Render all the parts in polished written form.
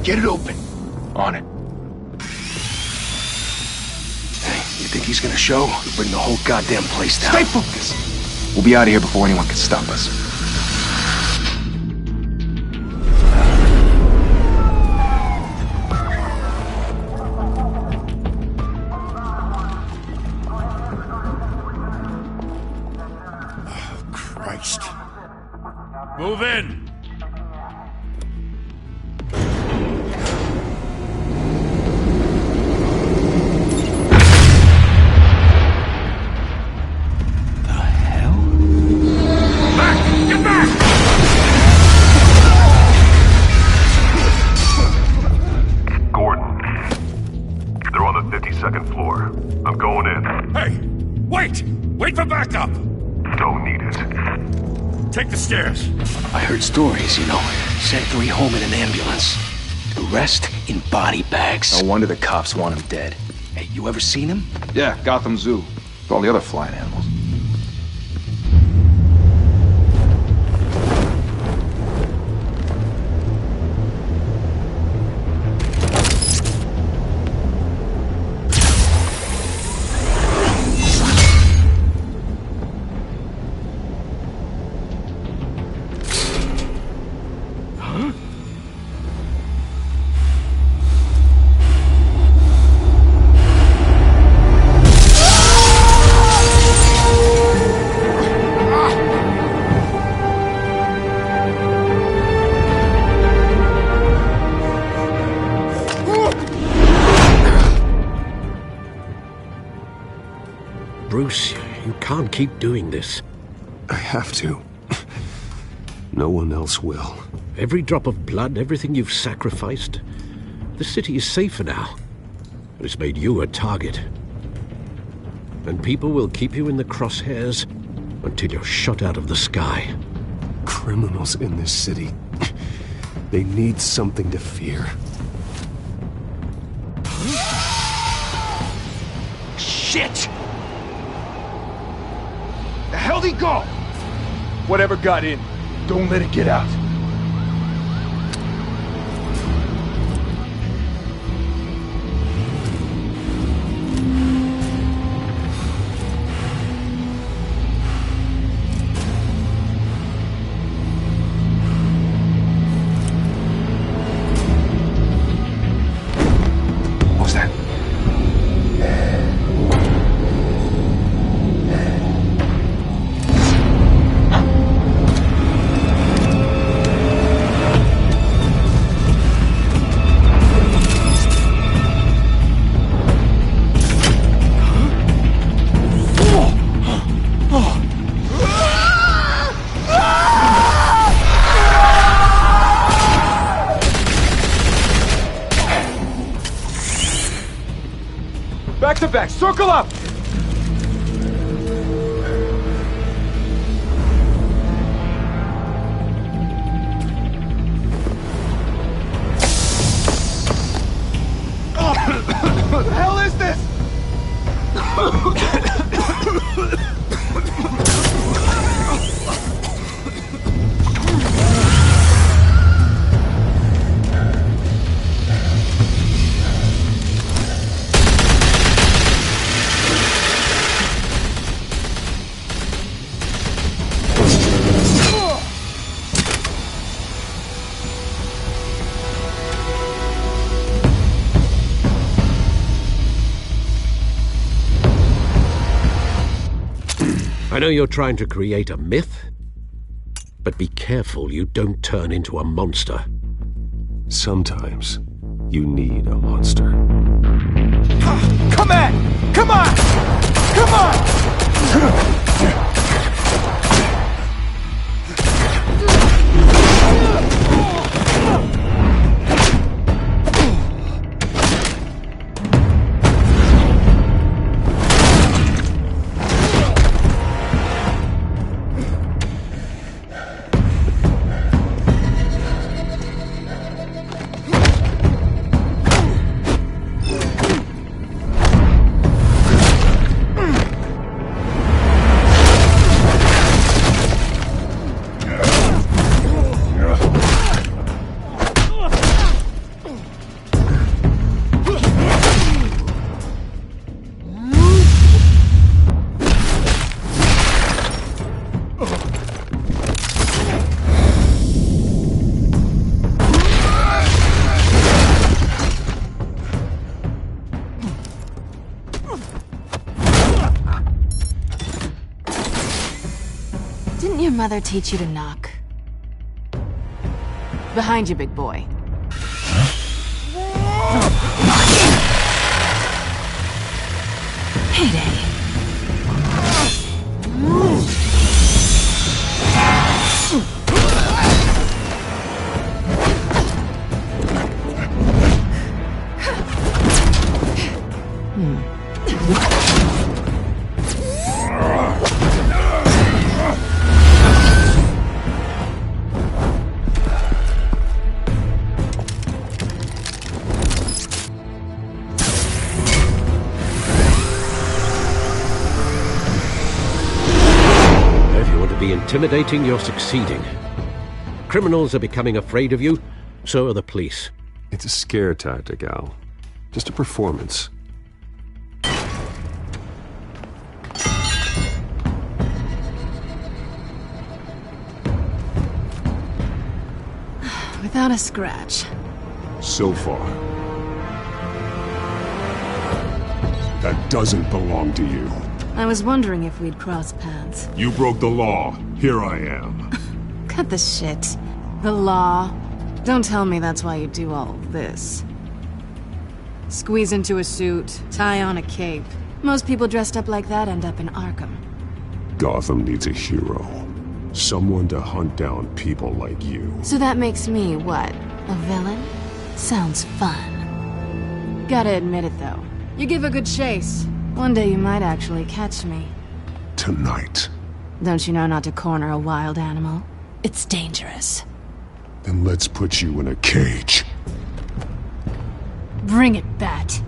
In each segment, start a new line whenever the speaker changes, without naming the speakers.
Get it open.
On it.
Hey, you think he's gonna show? We'll bring the whole goddamn place down.
Stay focused! We'll be out of here before anyone can stop us.
Christ.
Move in!
Wait for backup!
Don't need it.
Take the stairs.
I heard stories, you know. Sent 3 home in an ambulance. The rest in body bags.
No wonder the cops want him dead.
Hey, you ever seen him?
Yeah, Gotham Zoo. With all the other flying animals.
Bruce, you can't keep doing this.
I have to. No one else will.
Every drop of blood, everything you've sacrificed. The city is safer now. It's made you a target. And people will keep you in the crosshairs until you're shot out of the sky.
Criminals in this city. They need something to fear.
Shit! The hell'd he go?
Whatever got in, don't let it get out.
What was that?
Back to back, circle up! What the hell is this?
I know you're trying to create a myth, but be careful you don't turn into a monster.
Sometimes you need a monster.
Come on! Come on! Come on!
mother teach you to knock? Behind you, big boy. Heyday.
Intimidating, you're succeeding. Criminals are becoming afraid of you, so are the police.
It's a scare tactic, Al. Just a performance.
Without a scratch.
So far. That doesn't belong to you.
I was wondering if we'd cross paths.
You broke the law. Here I am.
Cut the shit. The law. Don't tell me that's why you do all this. Squeeze into a suit, tie on a cape. Most people dressed up like that end up in Arkham.
Gotham needs a hero. Someone to hunt down people like you.
So that makes me, what, a villain? Sounds fun. Gotta admit it, though. You give a good chase. One day you might actually catch me.
Tonight.
Don't you know not to corner a wild animal? It's dangerous.
Then let's put you in a cage.
Bring it, Bat.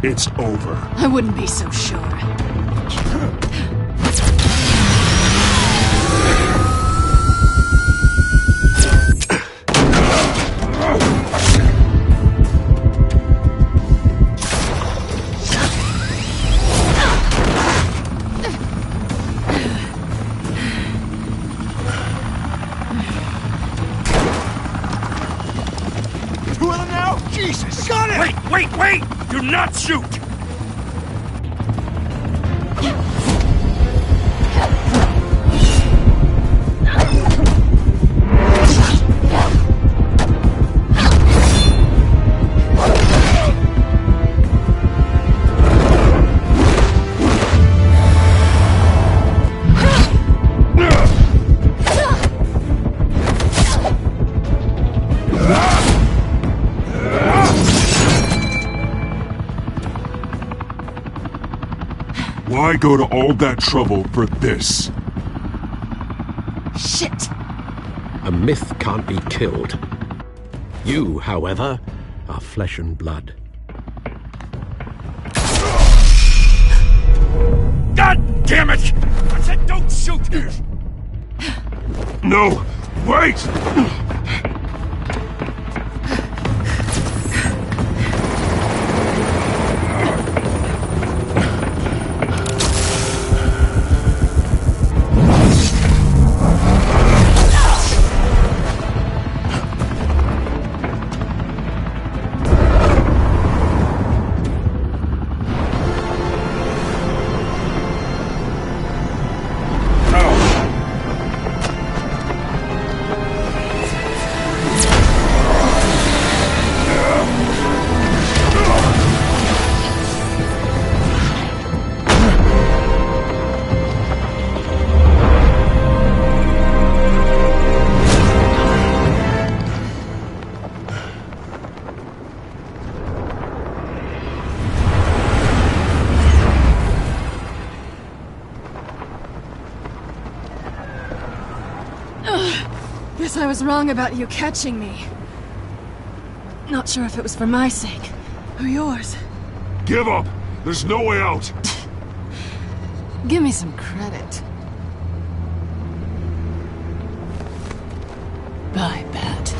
It's over.
I wouldn't be so sure.
Two of them now? Jesus! Got it!
Wait! Do not shoot!
Why go to all that trouble for this?
Shit!
A myth can't be killed. You, however, are flesh and blood.
God damn it! I said don't shoot!
No! Wait!
guess I was wrong about you catching me. Not sure if it was for my sake, or yours.
Give up! There's no way out!
Give me some credit. Bye, Pat.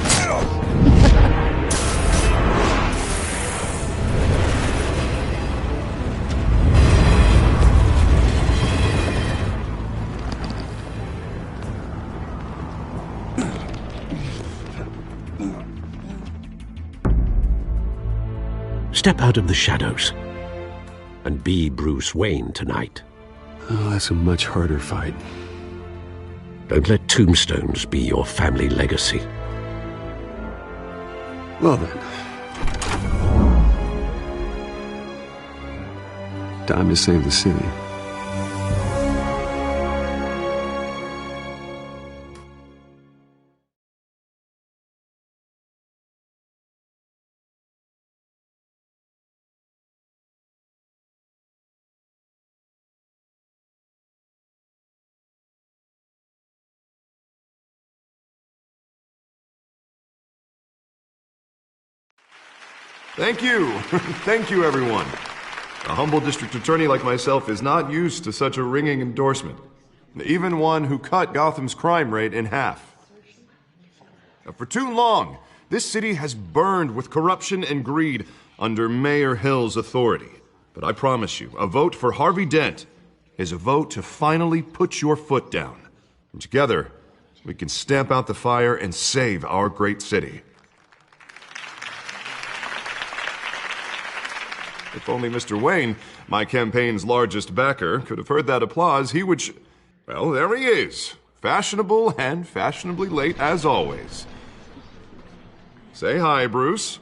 Step out of the shadows and be Bruce Wayne tonight.
Oh, that's a much harder fight.
Don't let tombstones be your family legacy.
Well then. Time to save the city.
Thank you. Thank you, everyone. A humble district attorney like myself is not used to such a ringing endorsement. Even one who cut Gotham's crime rate in half. For too long, this city has burned with corruption and greed under Mayor Hill's authority. But I promise you, a vote for Harvey Dent is a vote to finally put your foot down. And together, we can stamp out the fire and save our great city. If only Mr. Wayne, my campaign's largest backer, could have heard that applause, he would well, there he is. Fashionable and fashionably late as always. Say hi, Bruce.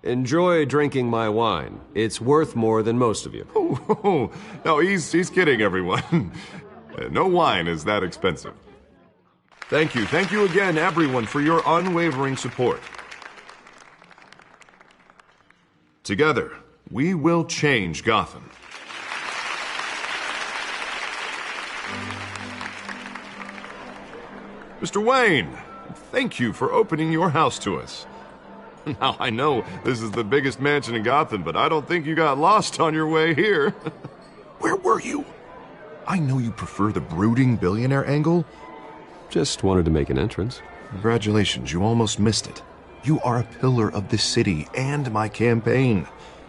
Enjoy drinking my wine. It's worth more than most of you.
Oh, no, he's kidding, everyone. No wine is that expensive. Thank you again, everyone, for your unwavering support. Together, we will change Gotham. Mr. Wayne, thank you for opening your house to us. Now, I know this is the biggest mansion in Gotham, but I don't think you got lost on your way here. Where were you? I know you prefer the brooding billionaire angle.
Just wanted to make an entrance.
Congratulations, you almost missed it. You are a pillar of this city and my campaign.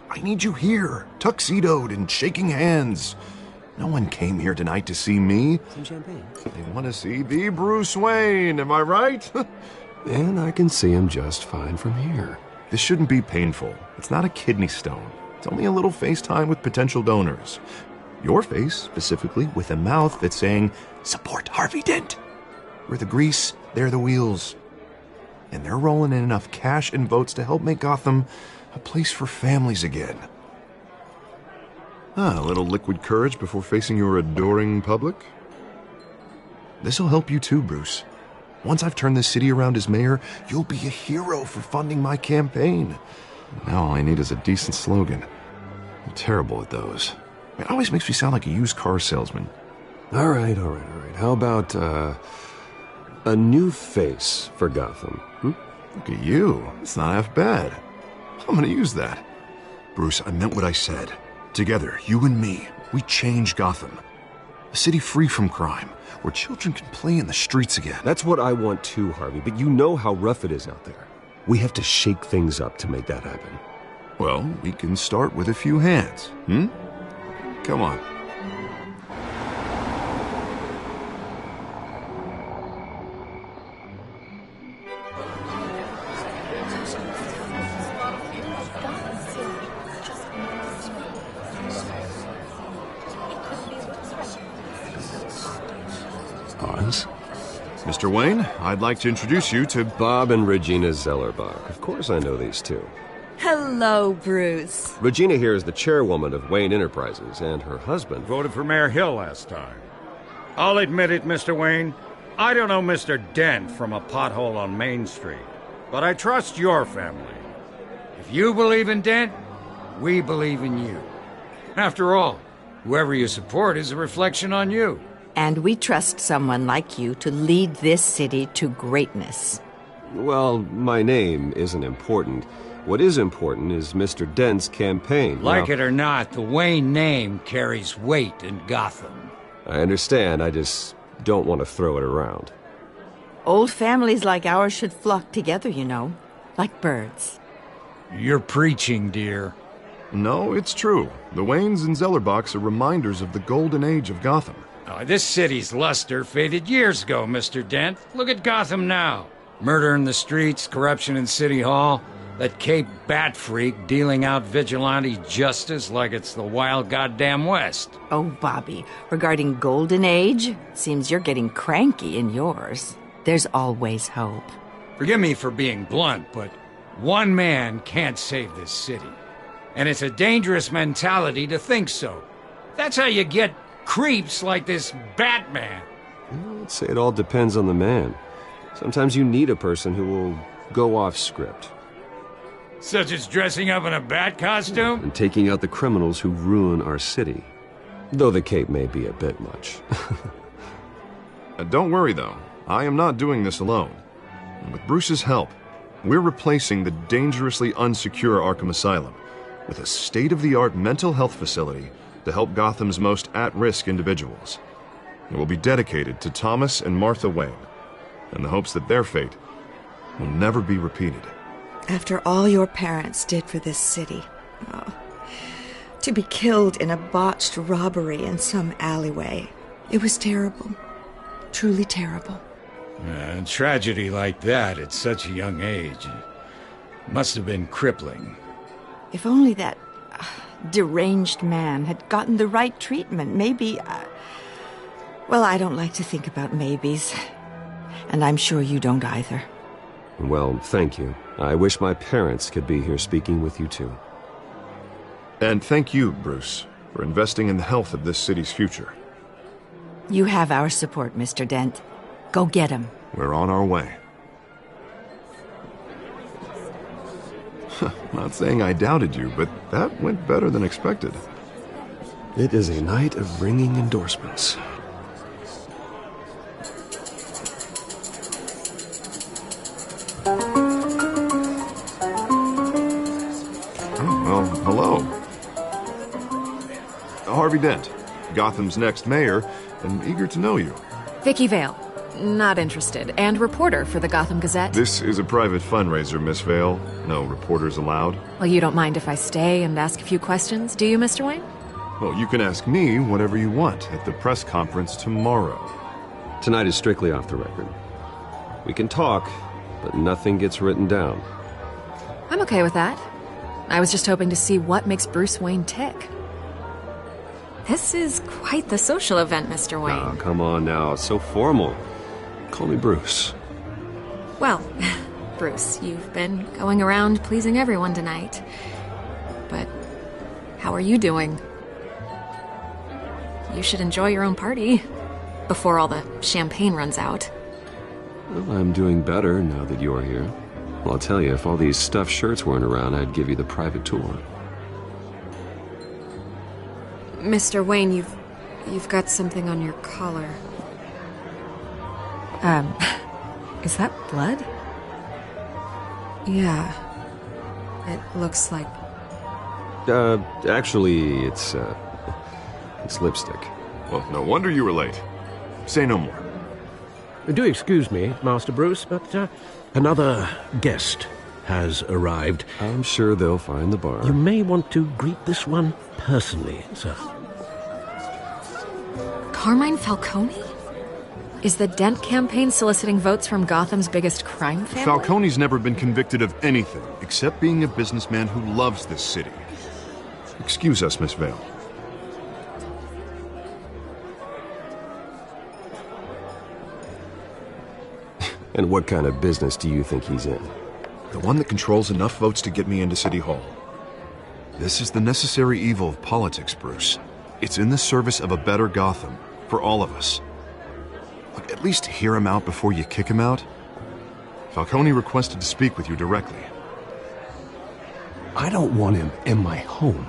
I need you here, tuxedoed and shaking hands. No one came here tonight to see me.
Some champagne.
They want to see the Bruce Wayne, am I right?
And I can see him just fine from here.
This shouldn't be painful. It's not a kidney stone. It's only a little FaceTime with potential donors. Your face, specifically, with a mouth that's saying, support Harvey Dent. We're the grease, they're the wheels. And they're rolling in enough cash and votes to help make Gotham a place for families again. A little liquid courage before facing your adoring public. This'll help you too, Bruce. Once I've turned this city around as mayor, you'll be a hero for funding my campaign. Now all I need is a decent slogan. I'm terrible at those. It always makes me sound like a used car salesman.
All right. How about, a new face for Gotham?
Look at you. It's not half bad. I'm gonna use that. Bruce, I meant what I said. Together, you and me, we change Gotham. A city free from crime, where children can play in the streets again.
That's what I want too, Harvey, but you know how rough it is out there. We have to shake things up to make that happen.
Well, we can start with a few hands, Come on. Mr. Wayne, I'd like to introduce you to
Bob and Regina Zellerbach. Of course I know these two.
Hello, Bruce.
Regina here is the chairwoman of Wayne Enterprises, and her husband
Voted for Mayor Hill last time. I'll admit it, Mr. Wayne. I don't know Mr. Dent from a pothole on Main Street, but I trust your family. If you believe in Dent, we believe in you. After all, Whoever you support is a reflection on you.
And we trust someone like you to lead this city to greatness.
Well, my name isn't important. What is important is Mr. Dent's campaign.
Like it or not, the Wayne name carries weight in Gotham.
I understand, I just don't want to throw it around.
Old families like ours should flock together, you know, like birds.
You're preaching, dear.
No, it's true. The Waynes and Zellerbachs are reminders of the golden age of Gotham.
Oh, this city's luster faded years ago, Mr. Dent. Look at Gotham now. Murder in the streets, corruption in City Hall, that Cape Bat freak dealing out vigilante justice like it's the wild goddamn West.
Oh, Bobby, regarding Golden Age, seems you're getting cranky in yours. There's always hope.
Forgive me for being blunt, but one man can't save this city. And it's a dangerous mentality to think so. That's how you get creeps like this Batman.
I'd say it all depends on the man. Sometimes you need a person who will go off script.
Such as dressing up in a bat costume?
And taking out the criminals who ruin our city. Though the cape may be a bit much.
Don't worry, though. I am not doing this alone. With Bruce's help, we're replacing the dangerously unsecure Arkham Asylum with a state-of-the-art mental health facility to help Gotham's most at-risk individuals. It will be dedicated to Thomas and Martha Wayne, in the hopes that their fate will never be repeated.
After all your parents did for this city, to be killed in a botched robbery in some alleyway, it was terrible. Truly terrible.
A tragedy like that at such a young age must have been crippling.
If only that deranged man had gotten the right treatment, maybe... Well, I don't like to think about maybes. And I'm sure you don't either.
Well, thank you. I wish my parents could be here speaking with you too.
And thank you, Bruce, for investing in the health of this city's future.
You have our support, Mr. Dent. Go get him.
We're on our way. Not saying I doubted you, but that went better than expected.
It is a night of ringing endorsements.
Well, hello. Harvey Dent, Gotham's next mayor, and eager to know you.
Vicky Vale. Not interested. And reporter for the Gotham Gazette.
This is a private fundraiser, Miss Vale. No reporters allowed.
Well, you don't mind if I stay and ask a few questions, do you, Mr. Wayne?
Well, you can ask me whatever you want at the press conference tomorrow.
Tonight is strictly off the record. We can talk, but nothing gets written down.
I'm okay with that. I was just hoping to see what makes Bruce Wayne tick. This is quite the social event, Mr. Wayne.
Oh, come on now. It's so formal. Call me Bruce.
Well, Bruce, you've been going around pleasing everyone tonight. But how are you doing? You should enjoy your own party before all the champagne runs out.
Well, I'm doing better now that you're here. Well, I'll tell you, if all these stuffed shirts weren't around, I'd give you the private tour.
Mr. Wayne, you've got something on your collar. Is that blood? Yeah. It looks like...
Actually, it's lipstick.
Well, no wonder you were late. Say no more.
Do excuse me, Master Bruce, but another guest has arrived.
I'm sure they'll find the bar.
You may want to greet this one personally, sir.
Carmine Falcone? Is the Dent campaign soliciting votes from Gotham's biggest crime family?
Falcone's never been convicted of anything except being a businessman who loves this city. Excuse us, Miss Vale.
And what kind of business do you think he's in?
The one that controls enough votes to get me into City Hall. This is the necessary evil of politics, Bruce. It's in the service of a better Gotham, for all of us. Look, at least hear him out before you kick him out. Falcone requested to speak with you directly.
I don't want him in my home.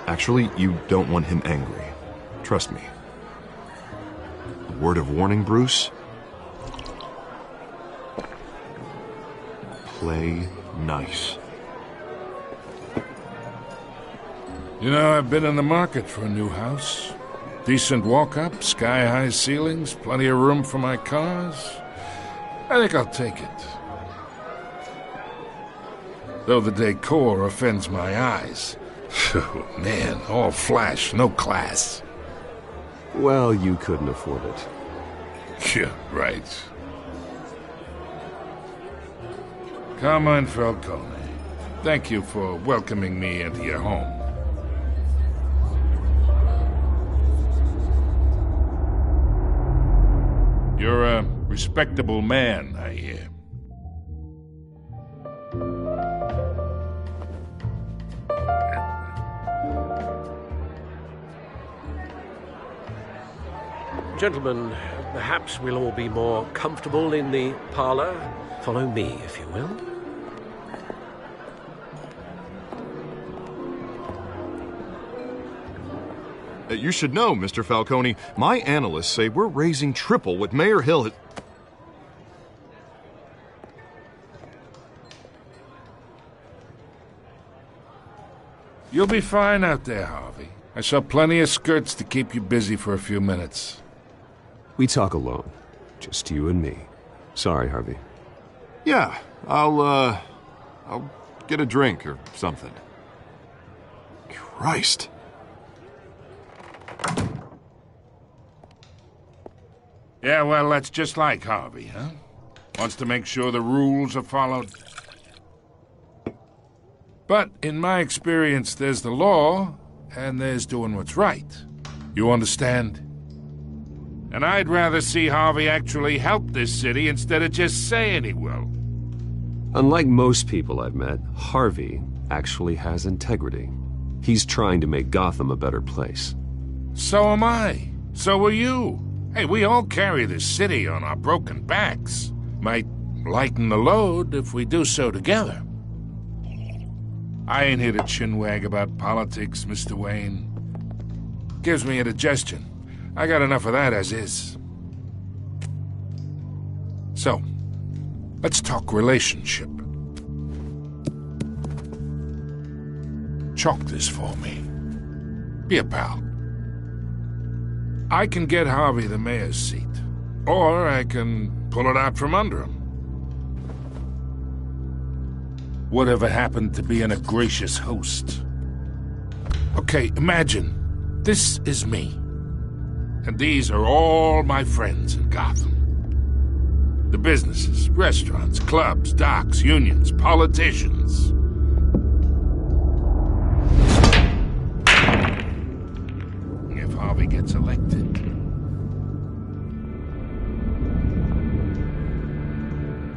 Actually, you don't want him angry. Trust me. A word of warning, Bruce? Play nice.
You know, I've been in the market for a new house. Decent walk-up, sky-high ceilings, plenty of room for my cars. I think I'll take it. Though the decor offends my eyes. Oh, man, all flash, no class.
Well, you couldn't afford it.
Yeah, right. Carmine Falcone, thank you for welcoming me into your home. You're a respectable man, I hear.
Gentlemen, perhaps we'll all be more comfortable in the parlor. Follow me, if you will.
You should know, Mr. Falcone, my analysts say we're raising triple what Mayor Hill has...
You'll be fine out there, Harvey. I saw plenty of skirts to keep you busy for a few minutes.
We talk alone. Just you and me. Sorry, Harvey.
Yeah, I'll get a drink or something. Christ.
Yeah, well, that's just like Harvey, huh? Wants to make sure the rules are followed. But in my experience, there's the law, and there's doing what's right. You understand? And I'd rather see Harvey actually help this city instead of just saying he will.
Unlike most people I've met, Harvey actually has integrity. He's trying to make Gotham a better place.
So am I. So are you. Hey, we all carry this city on our broken backs. Might lighten the load if we do so together. I ain't here to chinwag about politics, Mr. Wayne. Gives me indigestion. I got enough of that as is. So, let's talk relationship. Chalk this for me. Be a pal. I can get Harvey the mayor's seat, or I can pull it out from under him. Whatever happened to being a gracious host? Okay, imagine, this is me. And these are all my friends in Gotham. The businesses, restaurants, clubs, docks, unions, politicians. If Harvey gets elected.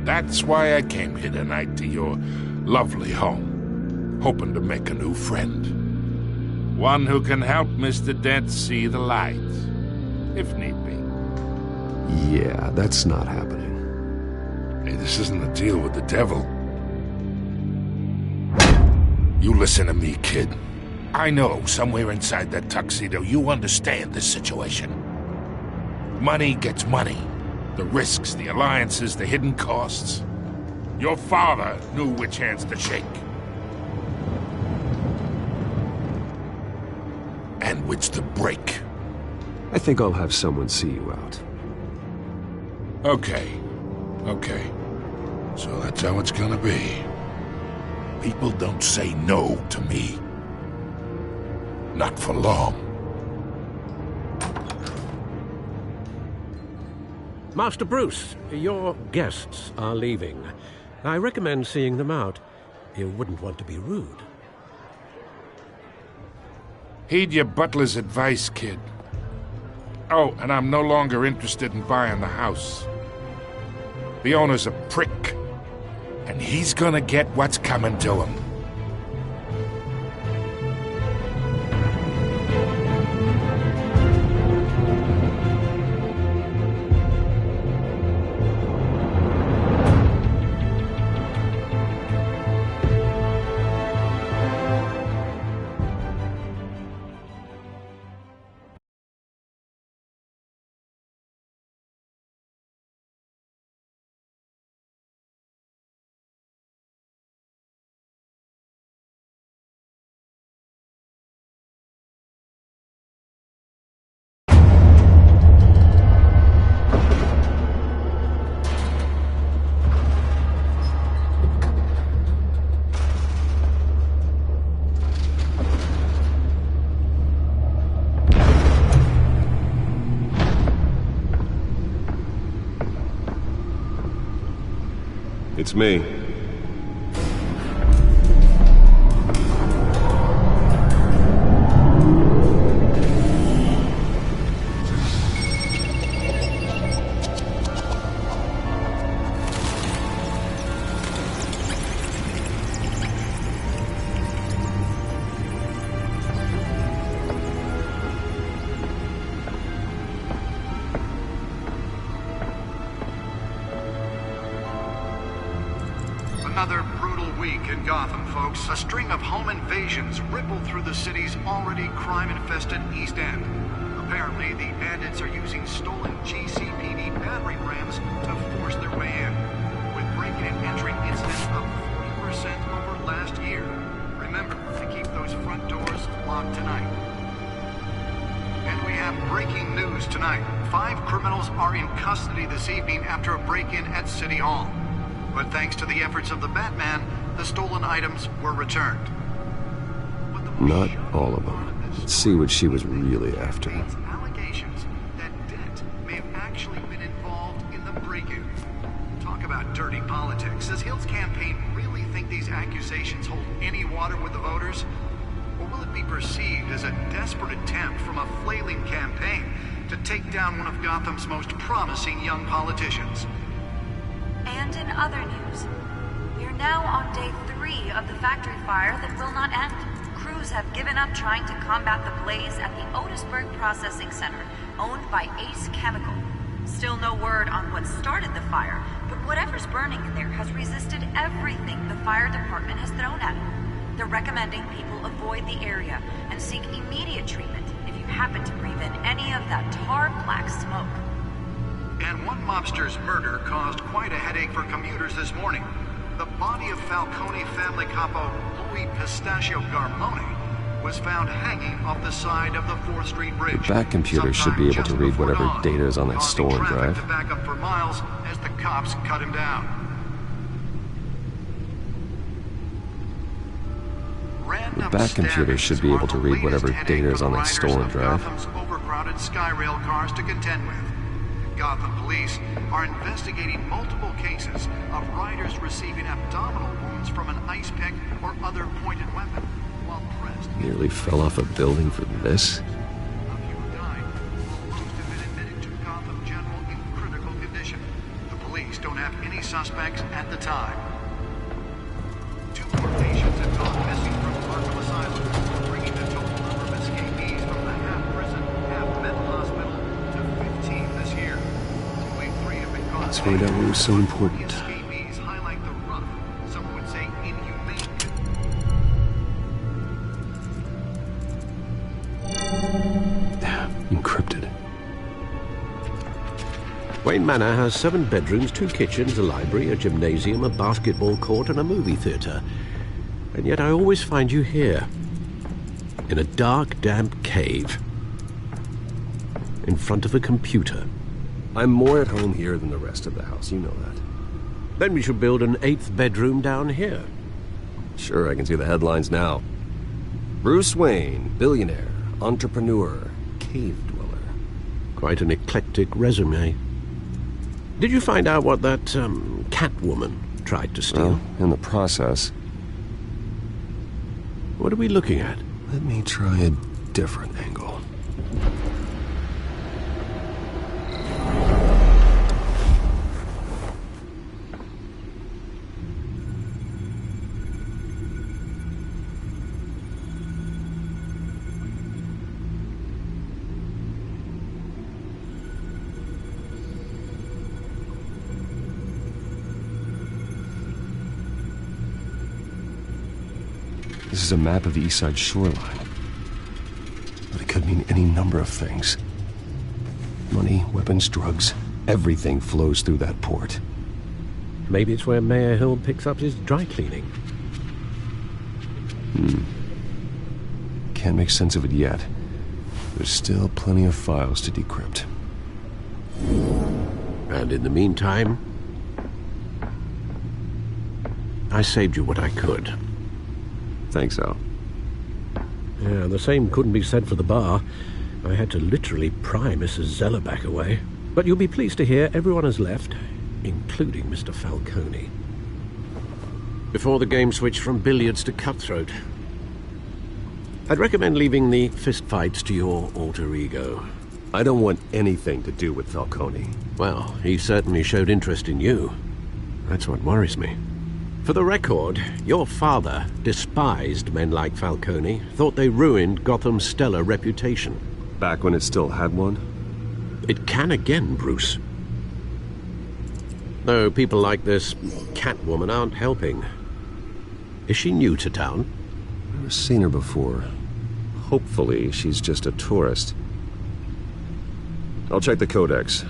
That's why I came here tonight to your lovely home, hoping to make a new friend. One who can help Mr. Dent see the light, if need be.
Yeah, that's not happening.
Hey, this isn't a deal with the devil. You listen to me, kid. I know somewhere inside that tuxedo you understand this situation. Money gets money. The risks, the alliances, the hidden costs. Your father knew which hands to shake. And which to break.
I think I'll have someone see you out.
Okay. So that's how it's gonna be. People don't say no to me. Not for long.
Master Bruce, your guests are leaving. I recommend seeing them out. You wouldn't want to be rude.
Heed your butler's advice, kid. Oh, and I'm no longer interested in buying the house. The owner's a prick, and he's gonna get what's coming to him.
It's me.
Another brutal week in Gotham, folks. A string of home invasions rippled through the city's already crime-infested East End. Apparently, the bandits are using stolen GCPD battering rams to force their way in, with breaking and entering incidents up 40% over last year. Remember to keep those front doors locked tonight. And we have breaking news tonight. 5 criminals are in custody this evening after a break-in at City Hall. But thanks to the efforts of the Batman, the stolen items were returned.
Not all of them. Let's see what she was really after.
Allegations that Dent may have actually been involved in the break-in. Talk about dirty politics. Does Hill's campaign really think these accusations hold any water with the voters? Or will it be perceived as a desperate attempt from a flailing campaign to take down one of Gotham's most promising young politicians?
And in other news, we are now on day 3 of the factory fire that will not end. Crews have given up trying to combat the blaze at the Otisburg Processing Center, owned by Ace Chemical. Still no word on what started the fire, but whatever's burning in there has resisted everything the fire department has thrown at it. They're recommending people avoid the area and seek immediate treatment if you happen to breathe in any of that tar black smoke.
And one mobster's murder caused quite a headache for commuters this morning. The body of Falcone family capo Louis Pistachio Garmone was found hanging off the side of the 4th Street Bridge.
The back computer should be able to read whatever data is on that stolen drive.
To back up for miles as the cops cut him down.
The back computer should be able to read whatever data is on that stolen drive.
Gotham's overcrowded Skyrail cars to contend with. Gotham police are investigating multiple cases of riders receiving abdominal wounds from an ice pick or other pointed weapon while pressed.
Nearly fell off a building for this?
A few died, while most have been admitted to Gotham General in critical condition. The police don't have any suspects at the time. 2 more patients have gone missing from Arkham Asylum, bringing the total number of escapees from the half-prison, half-mental hospital to 15 this year.
Let's find out what was so important.
Escapees highlight the rough, some would say inhumane.
Encrypted.
Wayne Manor has 7 bedrooms, 2 kitchens, a library, a gymnasium, a basketball court, and a movie theater. And yet I always find you here, in a dark, damp cave, in front of a computer.
I'm more at home here than the rest of the house, you know that.
Then we should build an 8th bedroom down here.
Sure, I can see the headlines now. Bruce Wayne, billionaire, entrepreneur, cave dweller.
Quite an eclectic resume. Did you find out what that, Catwoman tried to steal?
Well, in the process.
What are we looking at?
Let me try a different angle. This is a map of the East Side shoreline. But it could mean any number of things. Money, weapons, drugs, everything flows through that port.
Maybe it's where Mayor Hill picks up his dry cleaning.
Can't make sense of it yet. There's still plenty of files to decrypt.
And in the meantime, I saved you what I could.
Think so?
Yeah, the same couldn't be said for the bar. I had to literally pry Mrs. Zeller back away. But you'll be pleased to hear everyone has left, including Mr. Falcone. before the game switched from billiards to cutthroat. I'd recommend leaving the fistfights to your alter ego.
I don't want anything to do with Falcone.
Well, he certainly showed interest in you. That's what worries me. For the record, your father despised men like Falcone, thought they ruined Gotham's stellar reputation.
Back when it still had one?
It can again, Bruce. Though people like this Catwoman aren't helping. Is she new to town?
Never seen her before. Hopefully, she's just a tourist. I'll check the codex.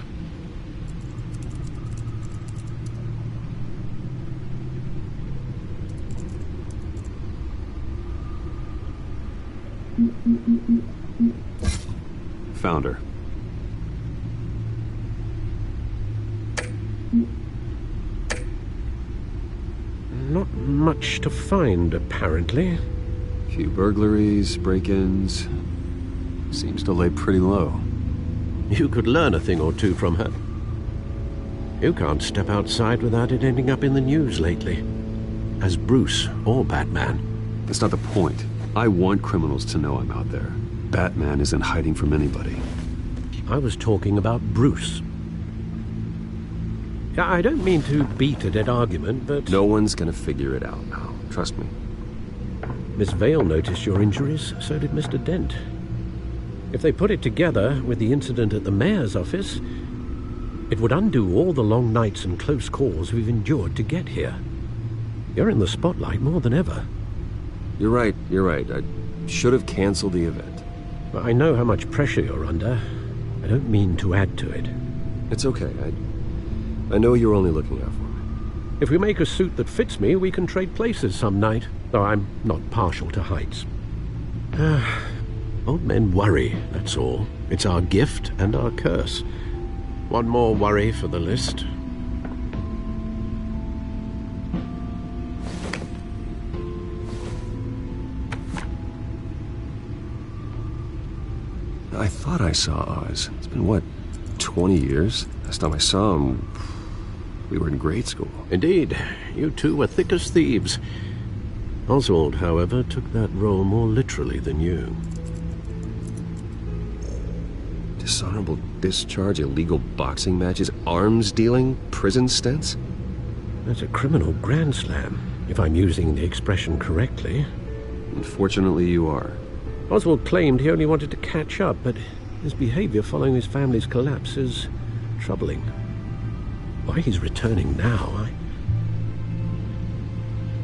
Found her.
Not much to find, apparently.
Few burglaries, break-ins. Seems to lay pretty low.
You could learn a thing or two from her. You can't step outside without it ending up in the news lately. As Bruce or Batman.
That's not the point. I want criminals to know I'm out there. Batman isn't hiding from anybody.
I was talking about Bruce. I don't mean to beat a dead argument, but...
No one's gonna figure it out now. Trust me.
Miss Vale noticed your injuries, so did Mr. Dent. If they put it together with the incident at the mayor's office, it would undo all the long nights and close calls we've endured to get here. You're in the spotlight more than ever.
You're right. I should have canceled the event.
But I know how much pressure you're under. I don't mean to add to it.
It's okay. I know you're only looking out for me.
If we make a suit that fits me, we can trade places some night, though I'm not partial to heights. Old men worry, that's all. It's our gift and our curse. One more worry for the list.
I thought I saw Oz. It's been, what, 20 years? Last time I saw him, we were in grade school.
Indeed. You two were thick as thieves. Oswald, however, took that role more literally than you.
Dishonorable discharge, illegal boxing matches, arms dealing, prison stints?
That's a criminal grand slam, if I'm using the expression correctly.
Unfortunately, you are.
Oswald claimed he only wanted to catch up, but his behavior following his family's collapse is troubling. Why he's returning now, I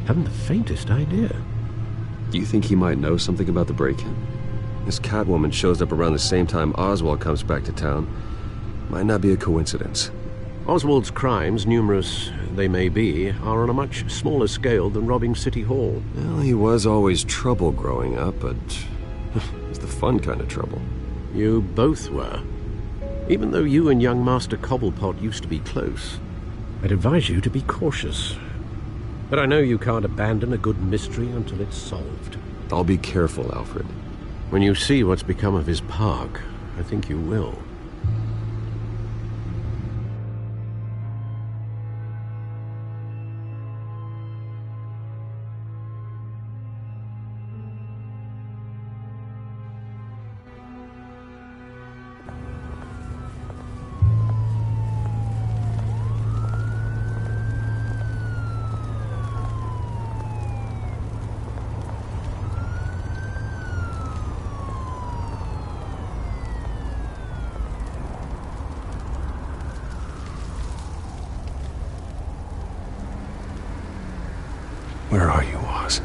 haven't the faintest idea.
Do you think he might know something about the break-in? This Catwoman shows up around the same time Oswald comes back to town. Might not be a coincidence.
Oswald's crimes, numerous they may be, are on a much smaller scale than robbing City Hall.
Well, he was always trouble growing up, but it's the fun kind of trouble.
You both were. Even though you and young Master Cobblepot used to be close, I'd advise you to be cautious. But I know you can't abandon a good mystery until it's solved.
I'll be careful, Alfred.
When you see what's become of his park, I think you will.
Where are you, Oz?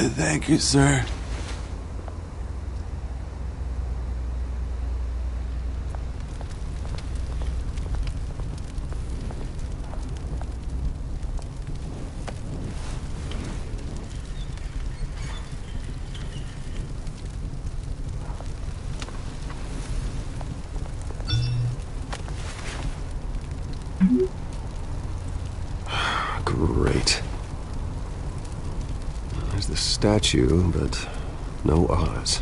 Thank you, sir.
Great. There's the statue, but no Oz.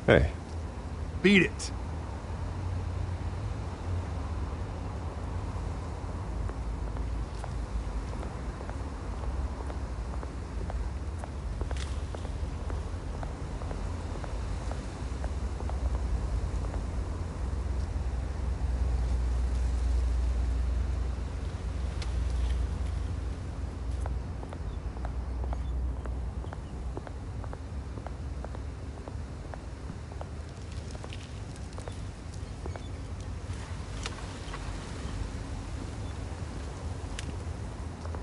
Hey.
Beat it.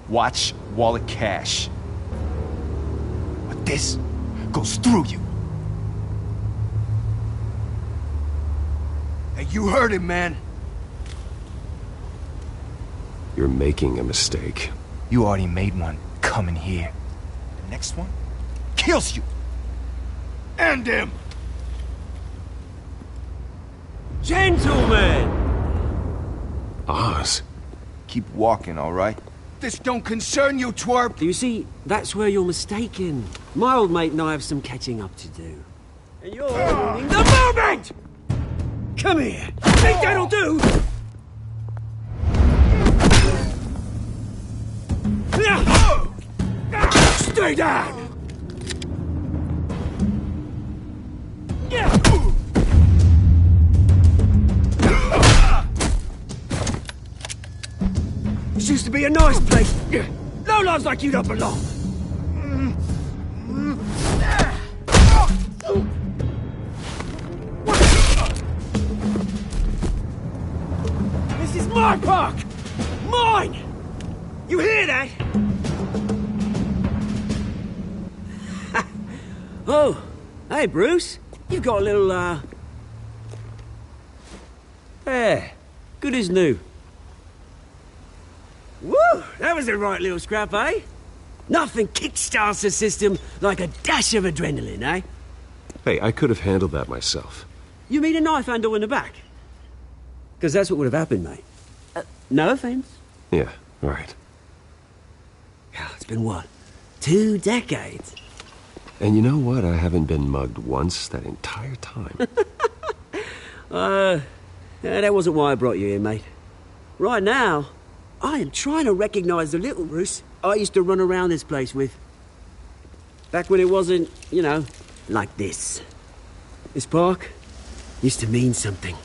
Watch wallet cash. But this goes through you. Hey, you heard him, man.
You're making a mistake.
You already made one coming here. The next one kills you. And him.
Gentlemen!
Oz.
Keep walking, all right? This don't concern you, twerp!
You see, that's where you're mistaken. My old mate and I have some catching up to do. And you're ruining the moment! Come here! Think that'll do? Stay down! This used to be a nice place. No lives like you don't belong. This is my park! Mine! You hear that? Oh, hey, Bruce. You've got a little, There. Good as new. Woo! That was a right little scrap, eh? Nothing kickstarts the system like a dash of adrenaline, eh?
Hey, I could have handled that myself.
You mean a knife handle in the back? Because that's what would have happened, mate. No offense.
Yeah, right.
It's been what? 2 decades?
And you know what? I haven't been mugged once that entire time.
That wasn't why I brought you here, mate. Right now, I am trying to recognize the little Bruce I used to run around this place with. Back when it wasn't, you know, like this. This park used to mean something.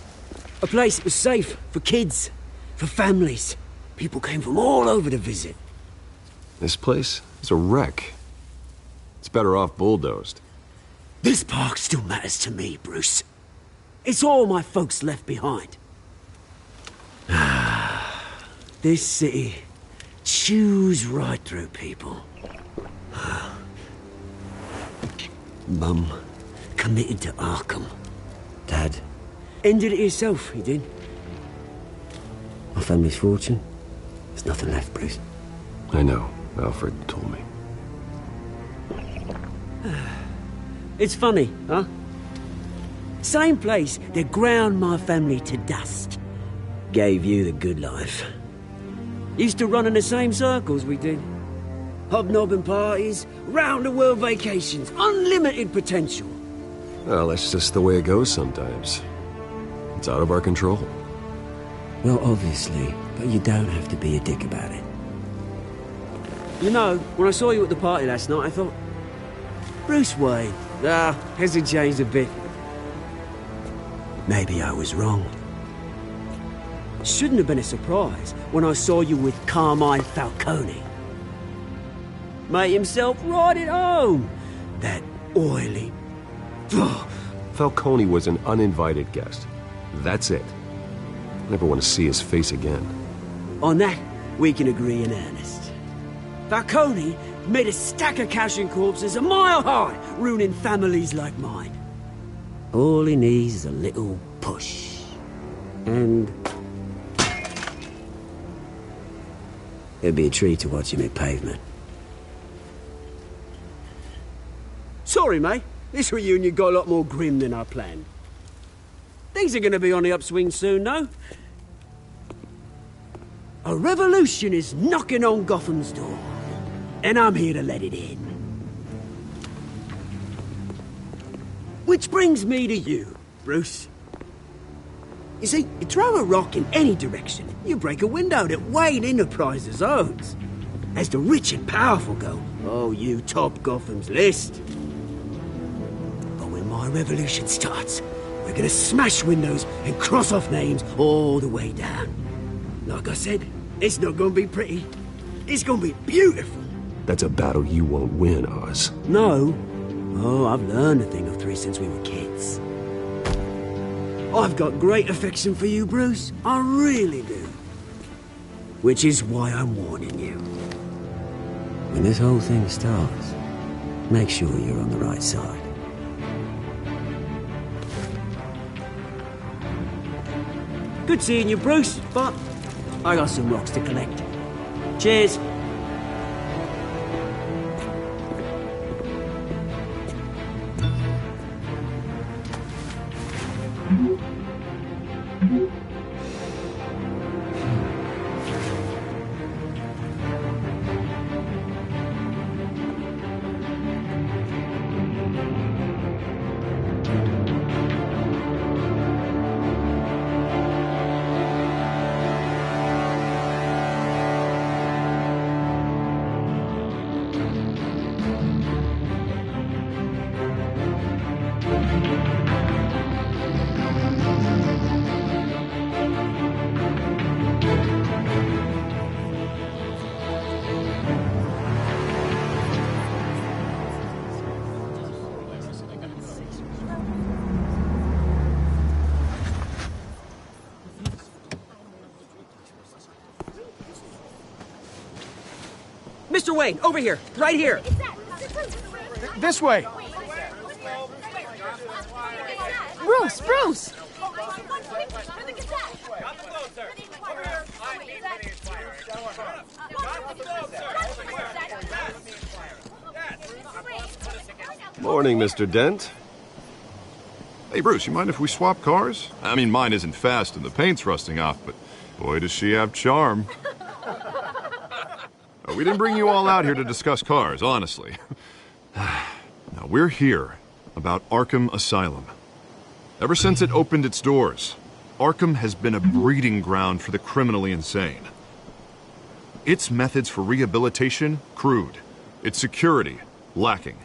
A place that was safe for kids, for families. People came from all over to visit.
This place is a wreck. It's better off bulldozed.
This park still matters to me, Bruce. It's all my folks left behind. This city chews right through people. Mum committed to Arkham. Dad ended it himself, he did. My family's fortune, there's nothing left, Bruce.
I know. Alfred told me.
It's funny, huh? Same place that ground my family to dust gave you the good life. Used to run in the same circles we did. Hobnobbing parties, round-the-world vacations, unlimited potential.
Well, that's just the way it goes sometimes. It's out of our control.
Well, obviously, but you don't have to be a dick about it. You know, when I saw you at the party last night, I thought, Bruce Wayne, hasn't changed a bit. Maybe I was wrong. Shouldn't have been a surprise when I saw you with Carmine Falcone. Made himself right at home. That oily...
Falcone was an uninvited guest. That's it. Never want to see his face again.
On that, we can agree in earnest. Falcone made a stack of cash and corpses a mile high, ruining families like mine. All he needs is a little push. And... it'd be a treat to watch him hit pavement. Sorry, mate. This reunion got a lot more grim than I planned. Things are gonna be on the upswing soon, though. A revolution is knocking on Gotham's door, and I'm here to let it in. Which brings me to you, Bruce. You see, you throw a rock in any direction, you break a window that Wayne Enterprises owns. As the rich and powerful go, oh, you top Gotham's list. But when my revolution starts, we're gonna smash windows and cross off names all the way down. Like I said, it's not gonna be pretty. It's gonna be beautiful.
That's a battle you won't win, Oz.
No. Oh, I've learned a thing or three since we were kids. I've got great affection for you, Bruce. I really do. Which is why I'm warning you. When this whole thing starts, make sure you're on the right side. Good seeing you, Bruce, but I got some rocks to collect. Cheers. Mr. Wayne, over here, right here.
This way.
Bruce, Bruce!
Morning, Mr. Dent.
Hey, Bruce, you mind if we swap cars? I mean, mine isn't fast and the paint's rusting off, but boy, does she have charm. We didn't bring you all out here to discuss cars, honestly. Now, we're here about Arkham Asylum. Ever since it opened its doors, Arkham has been a breeding ground for the criminally insane. Its methods for rehabilitation, crude. Its security, lacking.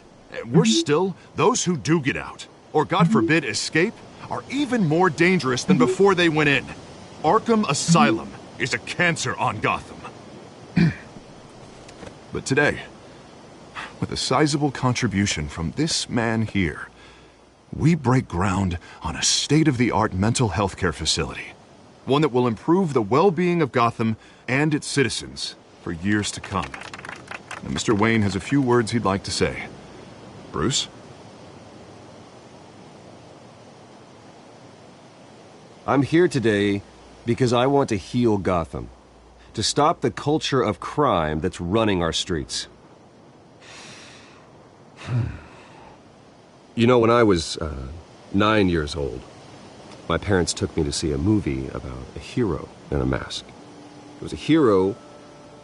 Worse still, those who do get out, or God forbid escape, are even more dangerous than before they went in. Arkham Asylum is a cancer on Gotham. But today, with a sizable contribution from this man here, we break ground on a state-of-the-art mental health care facility. One that will improve the well-being of Gotham and its citizens for years to come. Now, Mr. Wayne has a few words he'd like to say. Bruce?
I'm here today because I want to heal Gotham. To stop the culture of crime that's running our streets. You know, when I was 9 years old, my parents took me to see a movie about a hero in a mask. It was a hero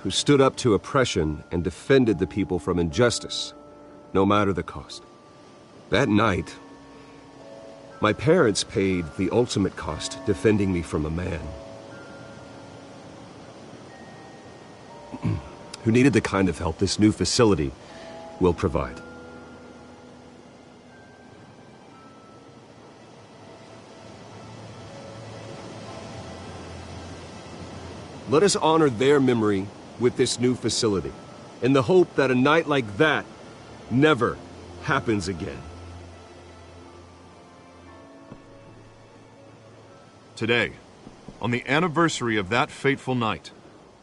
who stood up to oppression and defended the people from injustice, no matter the cost. That night, my parents paid the ultimate cost defending me from a man who needed the kind of help this new facility will provide. Let us honor their memory with this new facility, in the hope that a night like that never happens again.
Today, on the anniversary of that fateful night,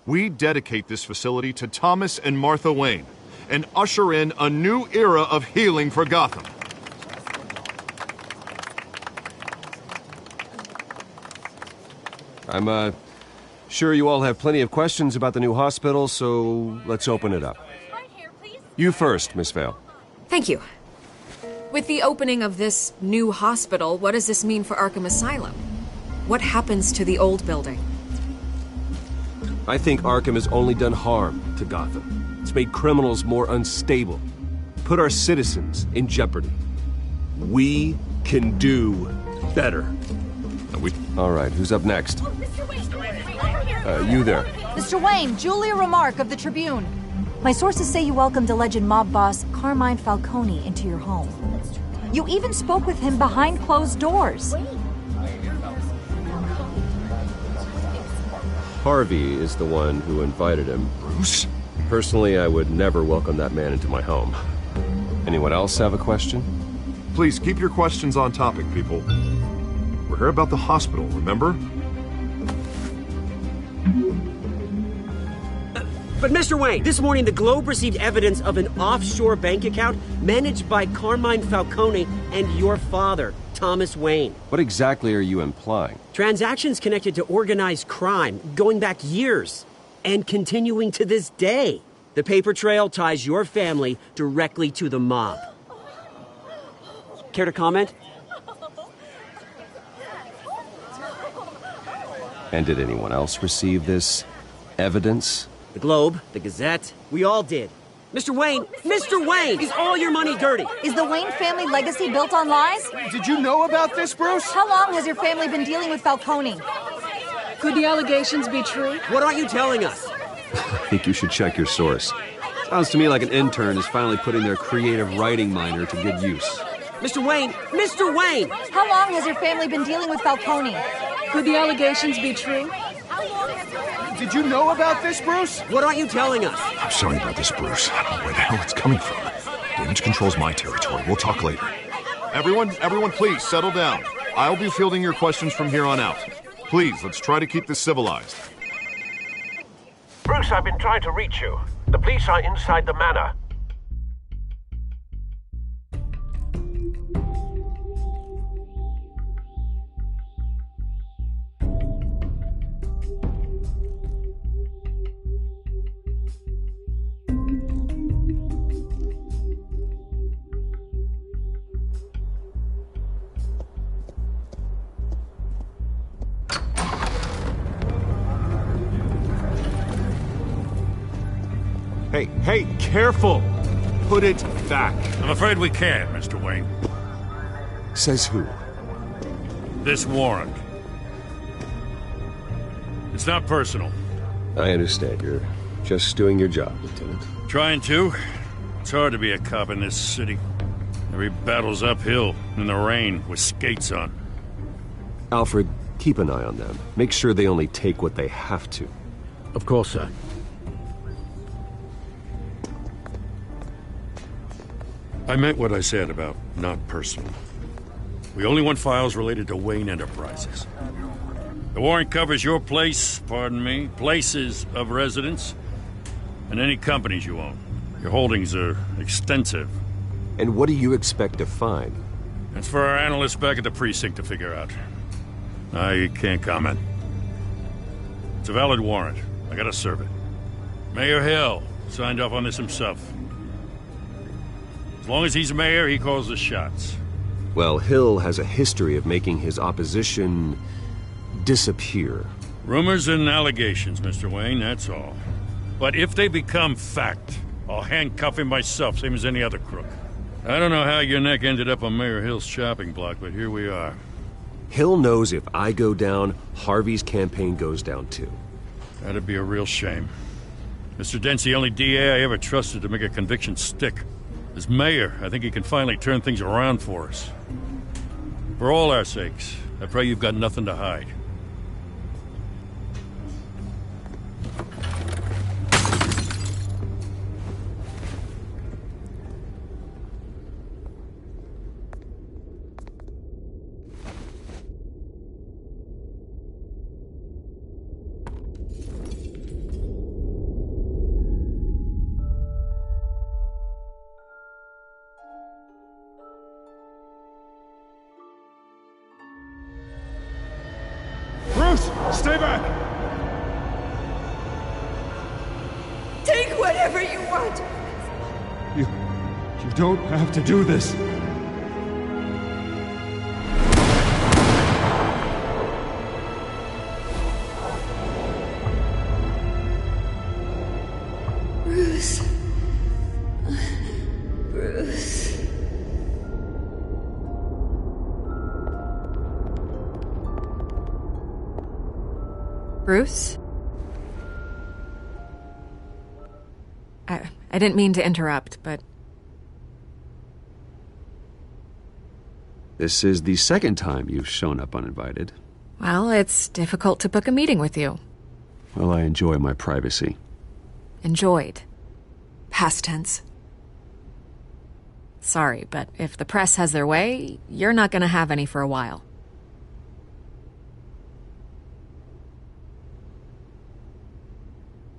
we dedicate this facility to Thomas and Martha Wayne and usher in a new era of healing for Gotham.
I'm, sure you all have plenty of questions about the new hospital, so let's open it up. You first, Miss Vale.
Thank you. With the opening of this new hospital, what does this mean for Arkham Asylum? What happens to the old building?
I think Arkham has only done harm to Gotham. It's made criminals more unstable, put our citizens in jeopardy. We can do better. All right, who's up next? You there.
Mr. Wayne, Julia Remark of the Tribune. My sources say you welcomed alleged mob boss Carmine Falcone into your home. You even spoke with him behind closed doors.
Harvey is the one who invited him.
Bruce?
Personally, I would never welcome that man into my home. Anyone else have a question?
Please keep your questions on topic, people. We're here about the hospital, remember?
But Mr. Wayne, this morning the Globe received evidence of an offshore bank account managed by Carmine Falcone and your father, Thomas Wayne.
What exactly are you implying?
Transactions connected to organized crime going back years and continuing to this day. The paper trail ties your family directly to the mob. Care to comment?
And did anyone else receive this evidence?
The Globe, the Gazette, we all did. Mr. Wayne, is all your money dirty?
Is the Wayne family legacy built on lies?
Did you know about this, Bruce?
How long has your family been dealing with Falcone?
Could the allegations be true?
What aren't you telling us?
I think you should check your source. Sounds to me like an intern is finally putting their creative writing minor to good use.
Mr. Wayne!
How long has your family been dealing with Falcone?
Could the allegations be true?
Did you know about this, Bruce?
What aren't you telling us?
I'm sorry about this, Bruce. I don't know where the hell it's coming from. Damage control's my territory. We'll talk later. Everyone, please, settle down. I'll be fielding your questions from here on out. Please, let's try to keep this civilized.
Bruce, I've been trying to reach you. The police are inside the manor.
Hey, careful! Put it back.
I'm afraid we can't, Mr. Wayne.
Says who?
This warrant. It's not personal.
I understand. You're just doing your job, Lieutenant.
Trying to. It's hard to be a cop in this city. Every battle's uphill, in the rain, with skates on.
Alfred, keep an eye on them. Make sure they only take what they have to.
Of course, sir.
I meant what I said about not personal. We only want files related to Wayne Enterprises. The warrant covers your place, places of residence, and any companies you own. Your holdings are extensive.
And what do you expect to find?
That's for our analysts back at the precinct to figure out. I can't comment. It's a valid warrant. I gotta serve it. Mayor Hill signed off on this himself. As long as he's mayor, he calls the shots.
Well, Hill has a history of making his opposition disappear.
Rumors and allegations, Mr. Wayne, that's all. But if they become fact, I'll handcuff him myself, same as any other crook. I don't know how your neck ended up on Mayor Hill's shopping block, but here we are.
Hill knows if I go down, Harvey's campaign goes down too.
That'd be a real shame. Mr. Dent's the only DA I ever trusted to make a conviction stick. As mayor, I think he can finally turn things around for us. For all our sakes, I pray you've got nothing to hide.
What?
You don't have to do this.
Bruce. Bruce.
Bruce? I didn't mean to interrupt, but...
This is the second time you've shown up uninvited.
Well, it's difficult to book a meeting with you.
Well, I enjoy my privacy.
Enjoyed. Past tense. Sorry, but if the press has their way, you're not gonna have any for a while.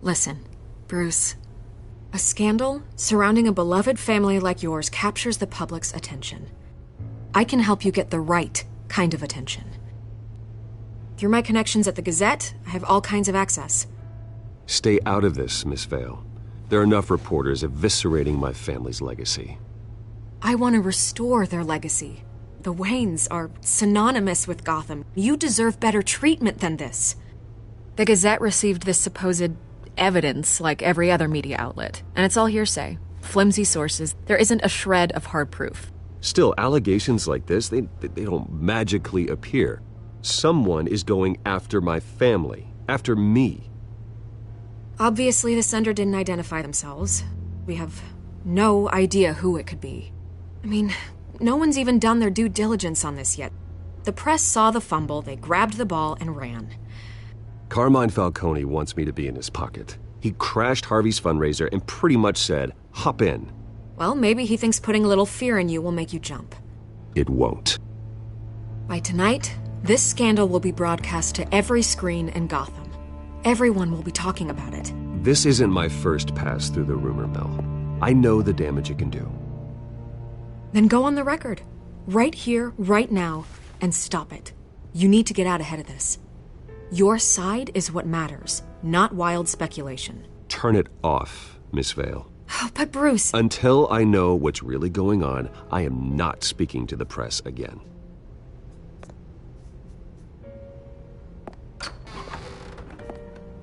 Listen, Bruce. A scandal surrounding a beloved family like yours captures the public's attention. I can help you get the right kind of attention. Through my connections at the Gazette, I have all kinds of access.
Stay out of this, Miss Vale. There are enough reporters eviscerating my family's legacy.
I want to restore their legacy. The Waynes are synonymous with Gotham. You deserve better treatment than this. The Gazette received this supposed evidence like every other media outlet, and it's all hearsay. Flimsy sources. There isn't a shred of hard proof.
Still, allegations like this, they don't magically appear. Someone is going after my family, after me.
Obviously, the sender didn't identify themselves. We have no idea who it could be. I mean, no one's even done their due diligence on this yet. The press saw the fumble, they grabbed the ball and ran.
Carmine Falcone wants me to be in his pocket. He crashed Harvey's fundraiser and pretty much said, hop in.
Well, maybe he thinks putting a little fear in you will make you jump.
It won't.
By tonight, this scandal will be broadcast to every screen in Gotham. Everyone will be talking about it.
This isn't my first pass through the rumor mill. I know the damage it can do.
Then go on the record. Right here, right now, and stop it. You need to get out ahead of this. Your side is what matters, not wild speculation.
Turn it off, Miss Vale.
Oh, but Bruce...
Until I know what's really going on, I am not speaking to the press again.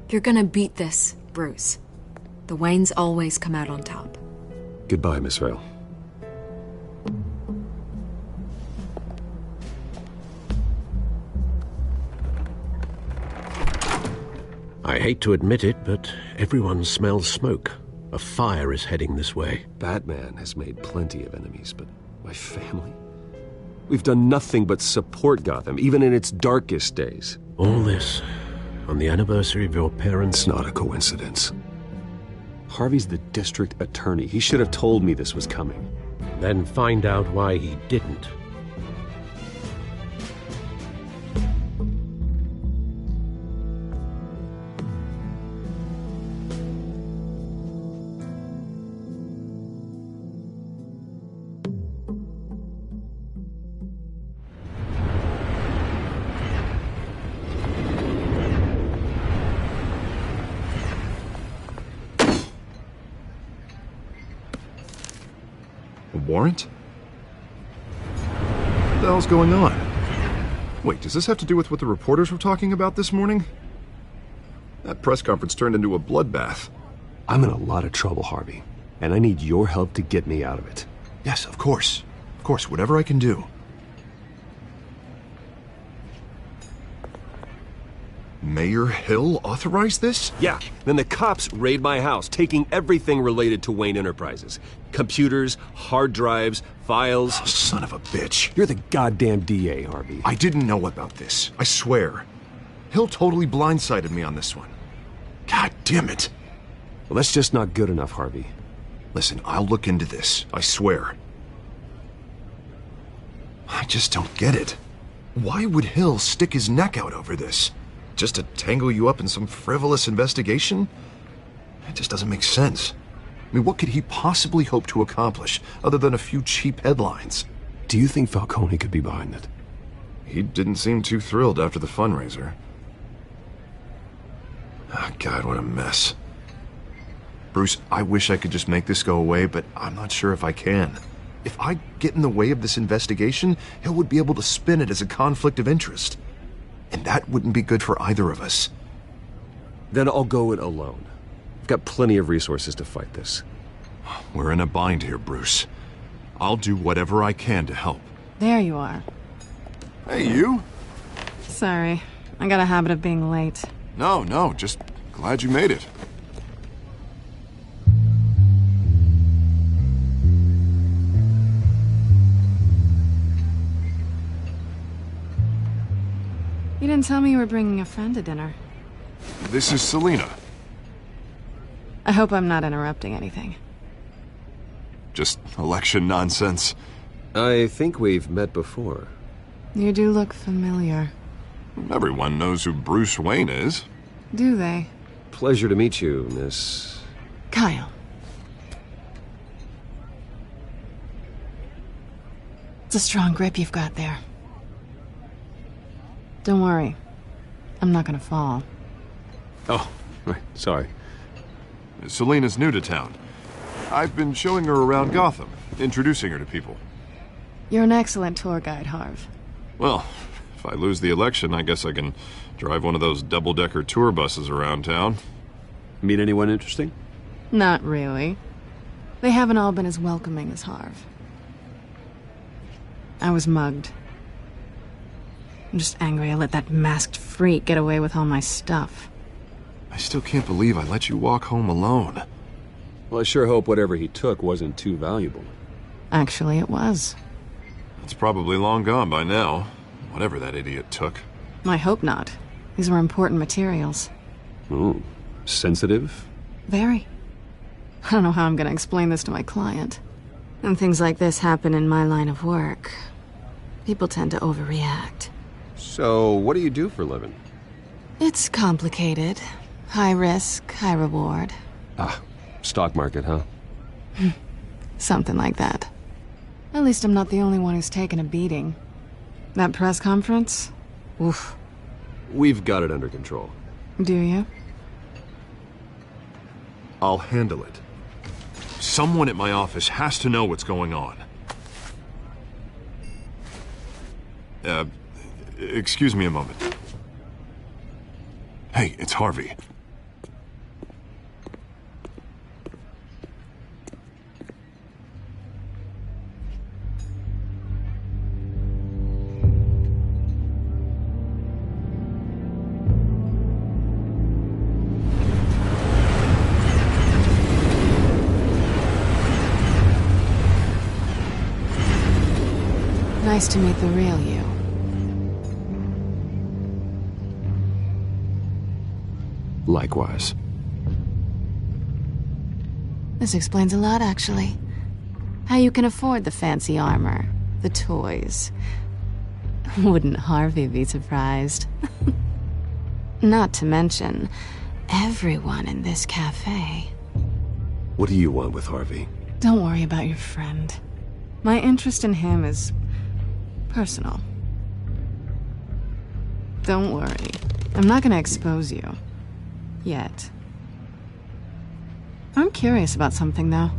You're gonna beat this, Bruce. The Waynes always come out on top.
Goodbye, Miss Vale.
I hate to admit it, but everyone smells smoke. A fire is heading this way.
Batman has made plenty of enemies, but my family? We've done nothing but support Gotham, even in its darkest days.
All this on the anniversary of your parents'...
It's not a coincidence. Harvey's the district attorney. He should have told me this was coming.
Then find out why he didn't.
Warrant? What the hell's going on? Wait, does this have to do with what the reporters were talking about this morning? That press conference turned into a bloodbath.
I'm in a lot of trouble, Harvey, and I need your help to get me out of it.
Yes, of course. Of course, whatever I can do. Mayor Hill authorized this?
Yeah, then the cops raid my house, taking everything related to Wayne Enterprises. Computers, hard drives, files.
Oh, son of a bitch.
You're the goddamn DA, Harvey.
I didn't know about this. I swear. Hill totally blindsided me on this one. God damn it.
Well, that's just not good enough, Harvey.
Listen, I'll look into this. I swear. I just don't get it. Why would Hill stick his neck out over this? Just to tangle you up in some frivolous investigation? It just doesn't make sense. I mean, what could he possibly hope to accomplish other than a few cheap headlines?
Do you think Falcone could be behind it?
He didn't seem too thrilled after the fundraiser. Oh, God, what a mess. Bruce, I wish I could just make this go away, but I'm not sure if I can. If I get in the way of this investigation, Hill would be able to spin it as a conflict of interest. And that wouldn't be good for either of us.
Then I'll go it alone. I've got plenty of resources to fight this.
We're in a bind here, Bruce. I'll do whatever I can to help.
There you are.
Hey, you?
Sorry. I got a habit of being late.
No, just glad you made it.
You didn't tell me you were bringing a friend to dinner.
This is Selina.
I hope I'm not interrupting anything.
Just election nonsense.
I think we've met before.
You do look familiar.
Everyone knows who Bruce Wayne is.
Do they?
Pleasure to meet you, Miss...
Kyle. It's a strong grip you've got there. Don't worry. I'm not gonna fall.
Oh, right. Sorry.
Selina's new to town. I've been showing her around Gotham, introducing her to people.
You're an excellent tour guide, Harv.
Well, if I lose the election, I guess I can drive one of those double-decker tour buses around town.
Meet anyone interesting?
Not really. They haven't all been as welcoming as Harv. I was mugged. I'm just angry I let that masked freak get away with all my stuff.
I still can't believe I let you walk home alone.
Well, I sure hope whatever he took wasn't too valuable.
Actually, it was.
It's probably long gone by now, whatever that idiot took.
I hope not. These were important materials.
Ooh, sensitive?
Very. I don't know how I'm gonna explain this to my client. And things like this happen in my line of work. People tend to overreact.
So, what do you do for a living?
It's complicated. High risk, high reward.
Ah, stock market, huh?
Something like that. At least I'm not the only one who's taken a beating. That press conference? Oof.
We've got it under control.
Do you?
I'll handle it. Someone at my office has to know what's going on. Excuse me a moment. Hey, it's Harvey.
Nice to meet the real you.
Likewise.
This explains a lot, actually. How you can afford the fancy armor, the toys. Wouldn't Harvey be surprised? Not to mention, everyone in this cafe.
What do you want with Harvey?
Don't worry about your friend. My interest in him is personal. Don't worry. I'm not gonna expose you. Yet. I'm curious about something, though.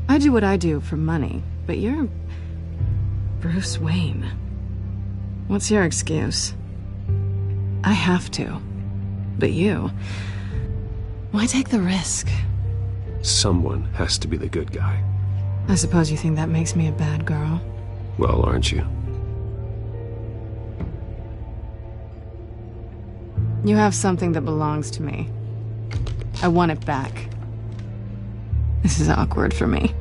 I do what I do for money, but you're Bruce Wayne. What's your excuse? I have to. But you... why take the risk?
Someone has to be the good guy.
I suppose you think that makes me a bad girl.
Well, aren't you?
You have something that belongs to me. I want it back. This is awkward for me.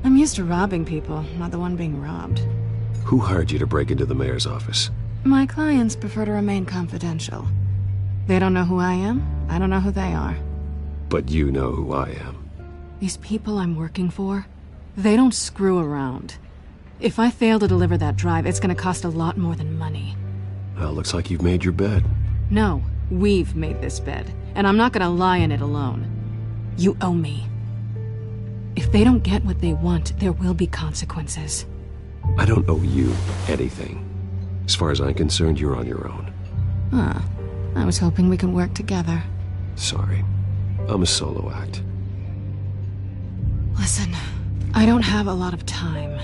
I'm used to robbing people, not the one being robbed.
Who hired you to break into the mayor's office?
My clients prefer to remain confidential. They don't know who I am, I don't know who they are.
But you know who I am.
These people I'm working for, they don't screw around. If I fail to deliver that drive, it's gonna cost a lot more than money.
Well, looks like you've made your bed.
No, we've made this bed, and I'm not gonna lie in it alone. You owe me. If they don't get what they want, there will be consequences.
I don't owe you anything. As far as I'm concerned, you're on your own.
Huh. I was hoping we could work together.
Sorry. I'm a solo act.
Listen, I don't have a lot of time.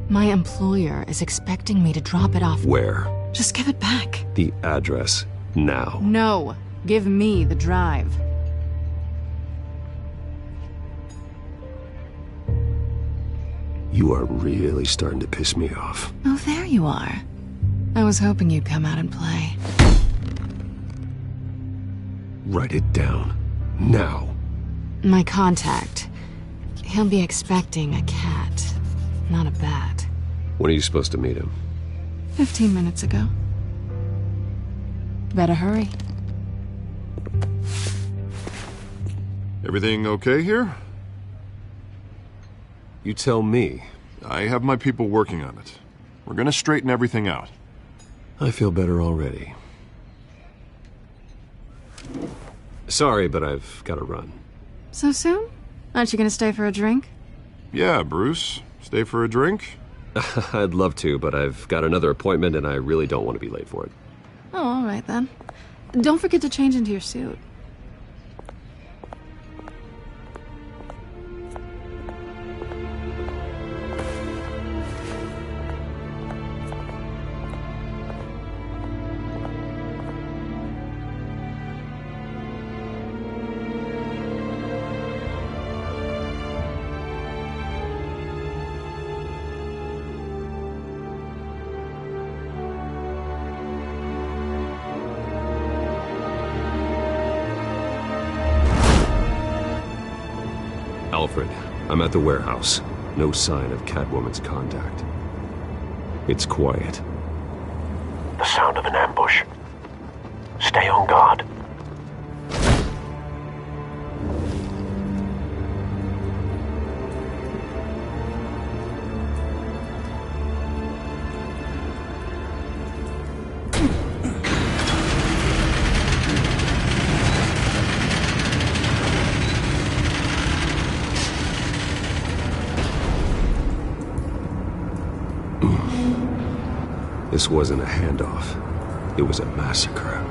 My employer is expecting me to drop it off.
Where?
Just give it back.
The address, now.
No, give me the drive.
You are really starting to piss me off.
Oh, there you are. I was hoping you'd come out and play.
Write it down. Now.
My contact. He'll be expecting a cat, not a bat.
When are you supposed to meet him?
15 minutes ago. Better hurry.
Everything okay here?
You tell me.
I have my people working on it. We're gonna straighten everything out.
I feel better already. Sorry, but I've got to run.
So soon? Aren't you gonna stay for a drink?
Yeah, Bruce. Stay for a drink?
I'd love to, but I've got another appointment and I really don't want to be late for it.
Oh, all right then. Don't forget to change into your suit.
Alfred, I'm at the warehouse. No sign of Catwoman's contact. It's quiet.
The sound of an ambush. Stay on guard.
This wasn't a handoff. It was a massacre.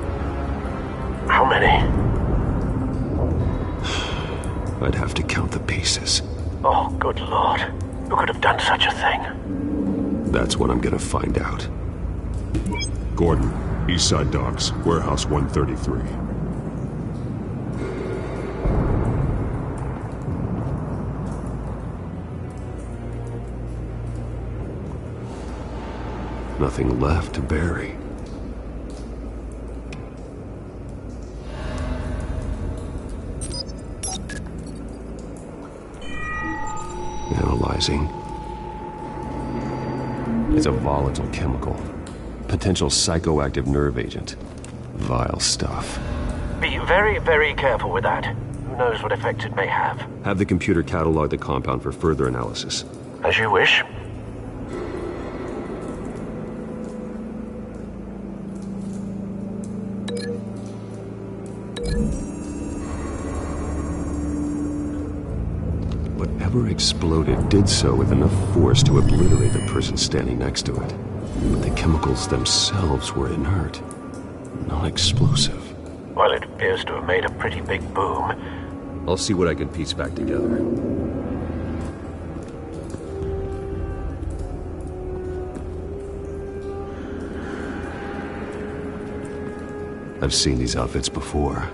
How many?
I'd have to count the pieces.
Oh, good lord. Who could have done such a thing?
That's what I'm gonna find out.
Gordon, Eastside Docks, Warehouse 133.
Nothing left to bury. Analyzing. It's a volatile chemical. Potential psychoactive nerve agent. Vile stuff.
Be very, very careful with that. Who knows what effects it may have.
Have the computer catalog the compound for further analysis.
As you wish.
Whatever exploded did so with enough force to obliterate the person standing next to it. But the chemicals themselves were inert, non-explosive.
Well, it appears to have made a pretty big boom.
I'll see what I can piece back together. I've seen these outfits before.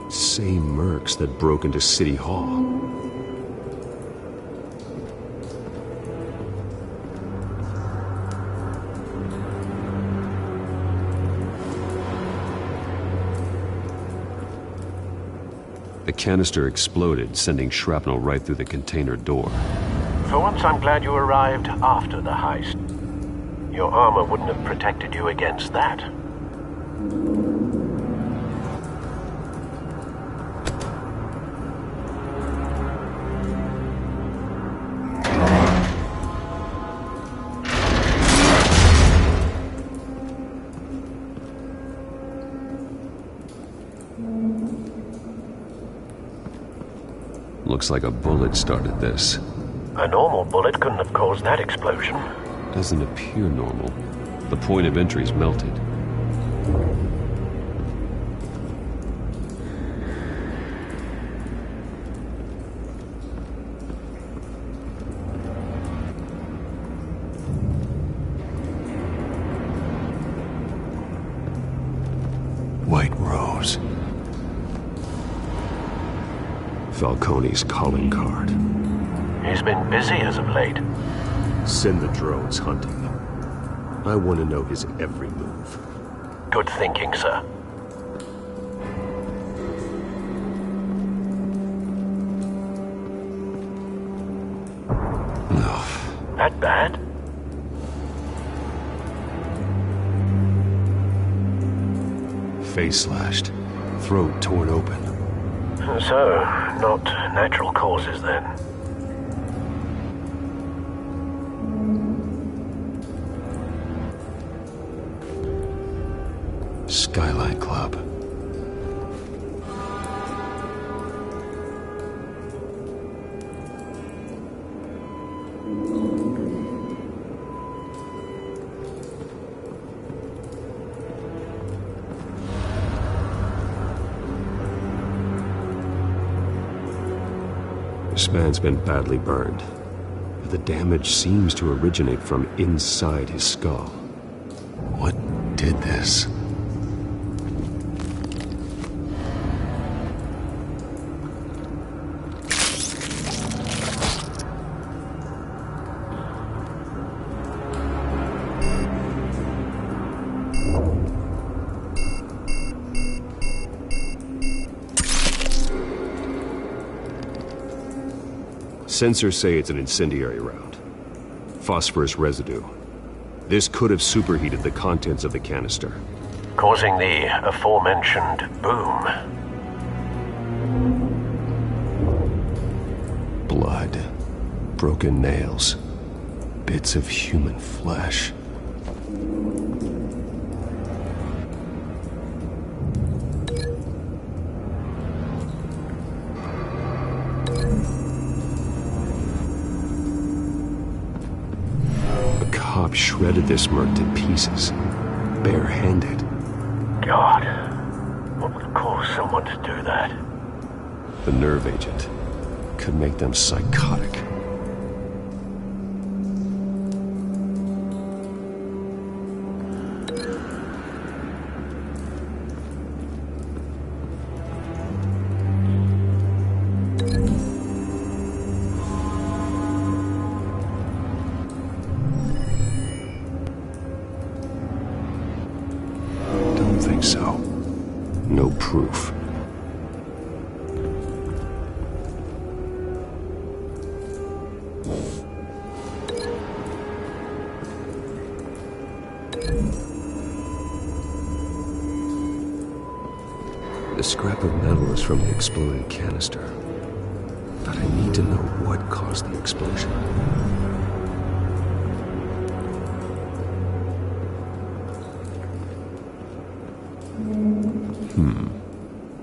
Same mercs that broke into City Hall. The canister exploded, sending shrapnel right through the container door.
For once, I'm glad you arrived after the heist. Your armor wouldn't have protected you against that.
Looks like a bullet started this.
A normal bullet couldn't have caused that explosion.
Doesn't appear normal. The point of entry's melted.
Falcone's calling card.
He's been busy as of late.
Send the drones hunting. I want to know his every move.
Good thinking, sir.
No.
That bad?
Face slashed. Throat torn open.
So, not natural causes then.
Skyline Club. This man's been badly burned, but the damage seems to originate from inside his skull. What did this? Sensors say it's an incendiary round. Phosphorus residue. This could have superheated the contents of the canister,
causing the aforementioned boom.
Blood. Broken nails. Bits of human flesh. Shredded this merc to pieces, barehanded.
God, what would cause someone to do that?
The nerve agent could make them psychotic. So, no proof. The scrap of metal is from the exploded canister, but I need to know what caused the explosion.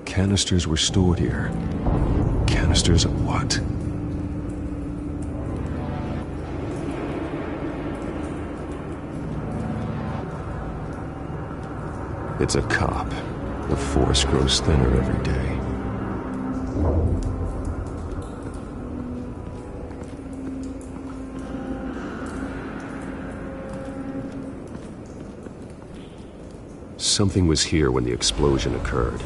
Canisters were stored here. Canisters of what? It's a cop. The force grows thinner every day. Something was here when the explosion occurred.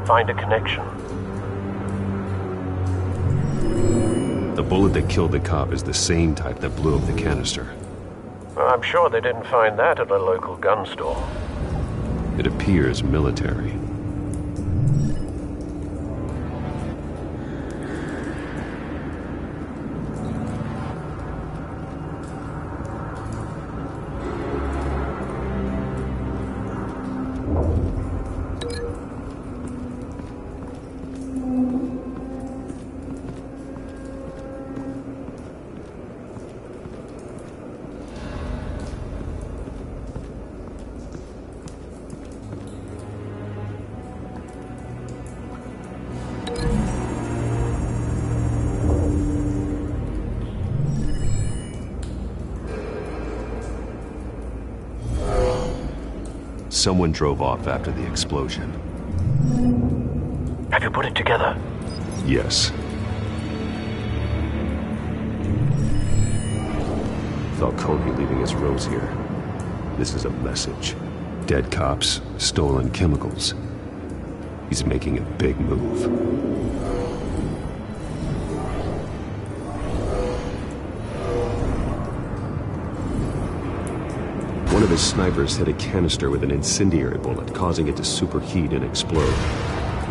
Find a connection.
The bullet that killed the cop is the same type that blew up the canister.
Well, I'm sure they didn't find that at a local gun store.
It appears military. Someone drove off after the explosion.
Have you put it together?
Yes. Falcone leaving his rose here. This is a message. Dead cops, stolen chemicals. He's making a big move. One of his snipers hit a canister with an incendiary bullet, causing it to superheat and explode.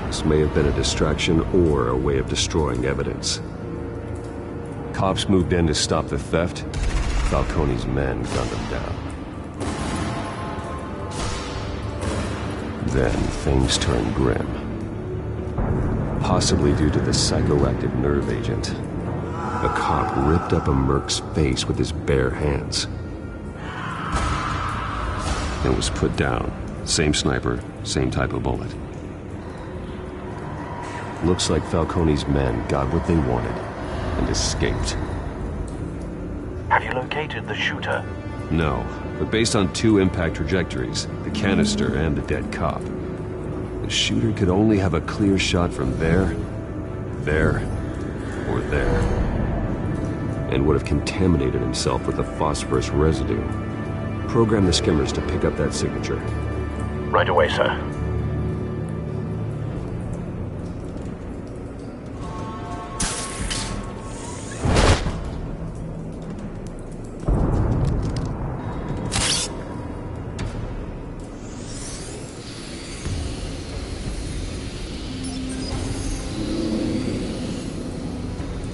This may have been a distraction or a way of destroying evidence. Cops moved in to stop the theft. Falcone's men gunned him down. Then things turned grim. Possibly due to the psychoactive nerve agent. A cop ripped up a merc's face with his bare hands. And was put down. Same sniper, same type of bullet. Looks like Falcone's men got what they wanted and escaped.
Have you located the shooter?
No, but based on two impact trajectories, the canister and the dead cop, the shooter could only have a clear shot from there, or there, and would have contaminated himself with the phosphorus residue. Program the skimmers to pick up that signature.
Right away, sir.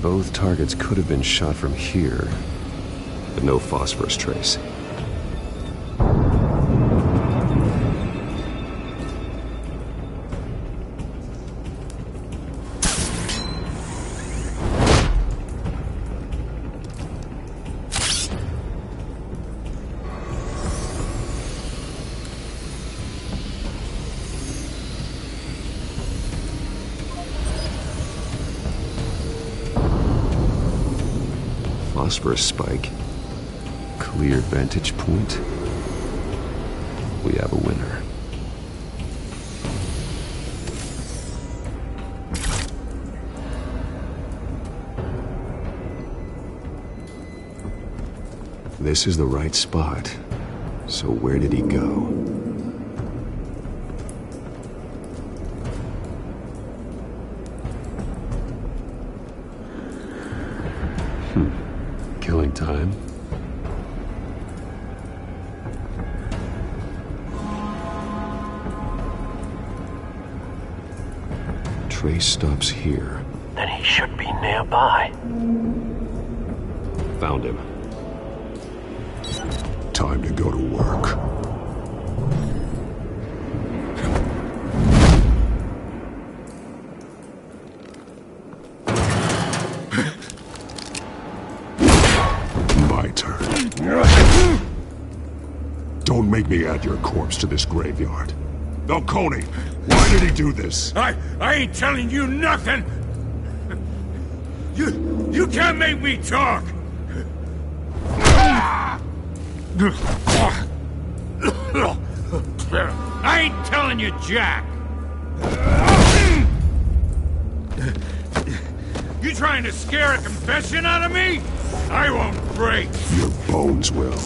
Both targets could have been shot from here, but no phosphorus trace. Phosphorus spike. Clear vantage point. We have a winner. This is the right spot. So where did he go? Killing time. Trace stops here.
Then he should be nearby.
Found him.
Time to go to work. Don't make me add your corpse to this graveyard. Falcone, why did he do this?
I ain't telling you nothing! You can't make me talk! I ain't telling you jack! You trying to scare a confession out of me? I won't break!
Your bones will.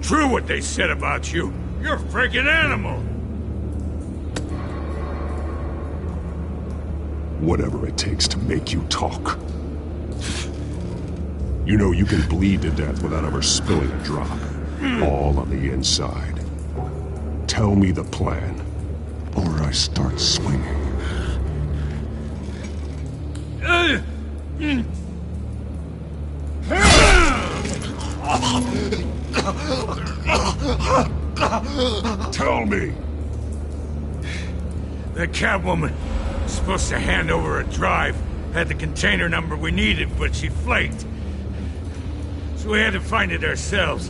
true what they said about you. You're a freaking animal.
Whatever it takes to make you talk. You know you can bleed to death without ever spilling a drop. All on the inside. Tell me the plan, or I start swinging. Tell me!
The Catwoman was supposed to hand over a drive. Had the container number we needed, but she flaked. So we had to find it ourselves.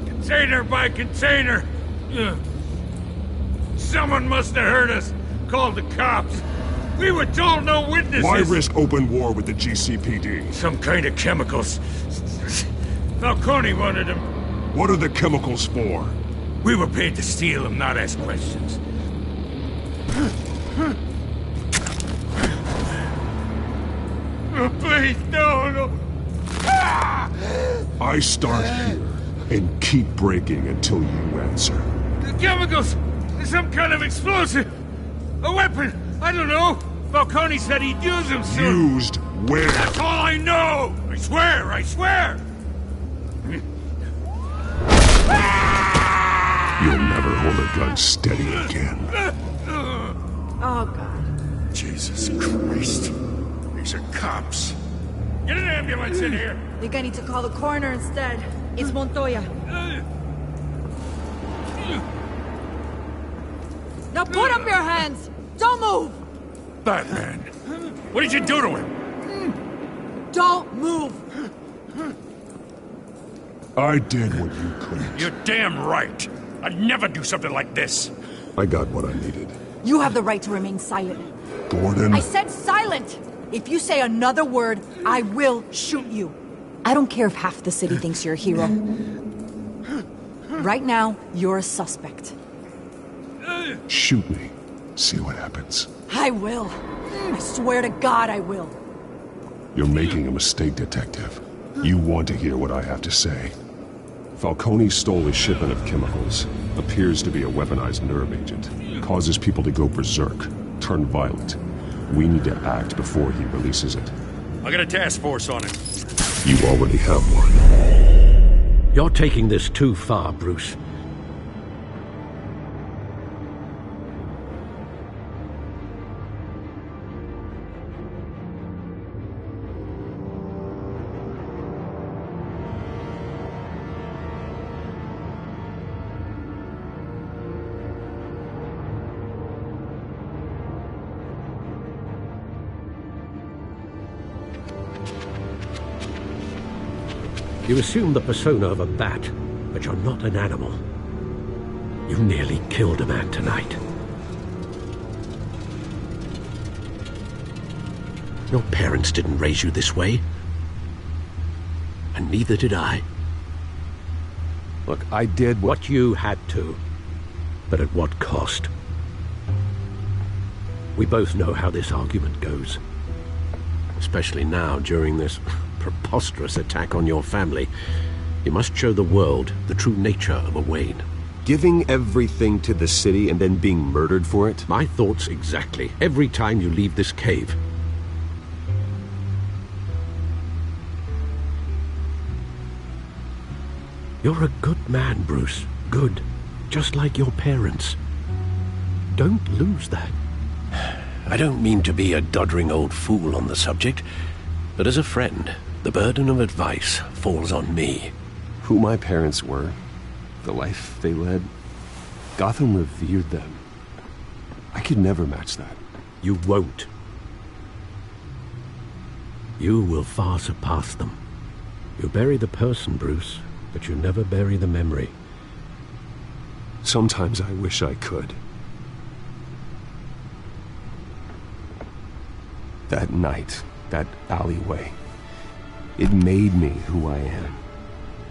Container by container. Someone must have heard us. Called the cops. We were told no witnesses.
Why risk open war with the GCPD?
Some kind of chemicals. Falcone wanted them.
What are the chemicals for?
We were paid to steal them, not ask questions. Oh, please, no.
I start here and keep breaking until you answer.
The chemicals! Some kind of explosive! A weapon! I don't know! Falcone said he'd use them soon!
Used where?
That's all I know! I swear!
You'll never hold a gun steady again.
Oh, God.
Jesus Christ. These are cops.
Get an ambulance in here!
I think I need to call the coroner instead. It's Montoya. Now put up your hands! Don't move!
Batman! What did you do to him?
Don't move!
I did what you couldn't.
You're damn right. I'd never do something like this.
I got what I needed.
You have the right to remain silent.
Gordon?
I said silent! If you say another word, I will shoot you. I don't care if half the city thinks you're a hero. Right now, you're a suspect.
Shoot me. See what happens.
I will. I swear to God I will.
You're making a mistake, Detective. You want to hear what I have to say. Falcone stole a shipment of chemicals. Appears to be a weaponized nerve agent. Causes people to go berserk, turn violent. We need to act before he releases it.
I got a task force on it.
You already have one.
You're taking this too far, Bruce. You assume the persona of a bat, but you're not an animal. You nearly killed a man tonight. Your parents didn't raise you this way. And neither did I.
Look, I did
what you had to. But at what cost? We both know how this argument goes. Especially now, during this preposterous attack on your family. You must show the world the true nature of a Wayne.
Giving everything to the city and then being murdered for it?
My thoughts exactly. Every time you leave this cave. You're a good man, Bruce. Good. Just like your parents. Don't lose that. I don't mean to be a doddering old fool on the subject, but as a friend, the burden of advice falls on me.
Who my parents were, the life they led, Gotham revered them. I could never match that.
You won't. You will far surpass them. You bury the person, Bruce, but you never bury the memory.
Sometimes I wish I could. That night, that alleyway, it made me who I am.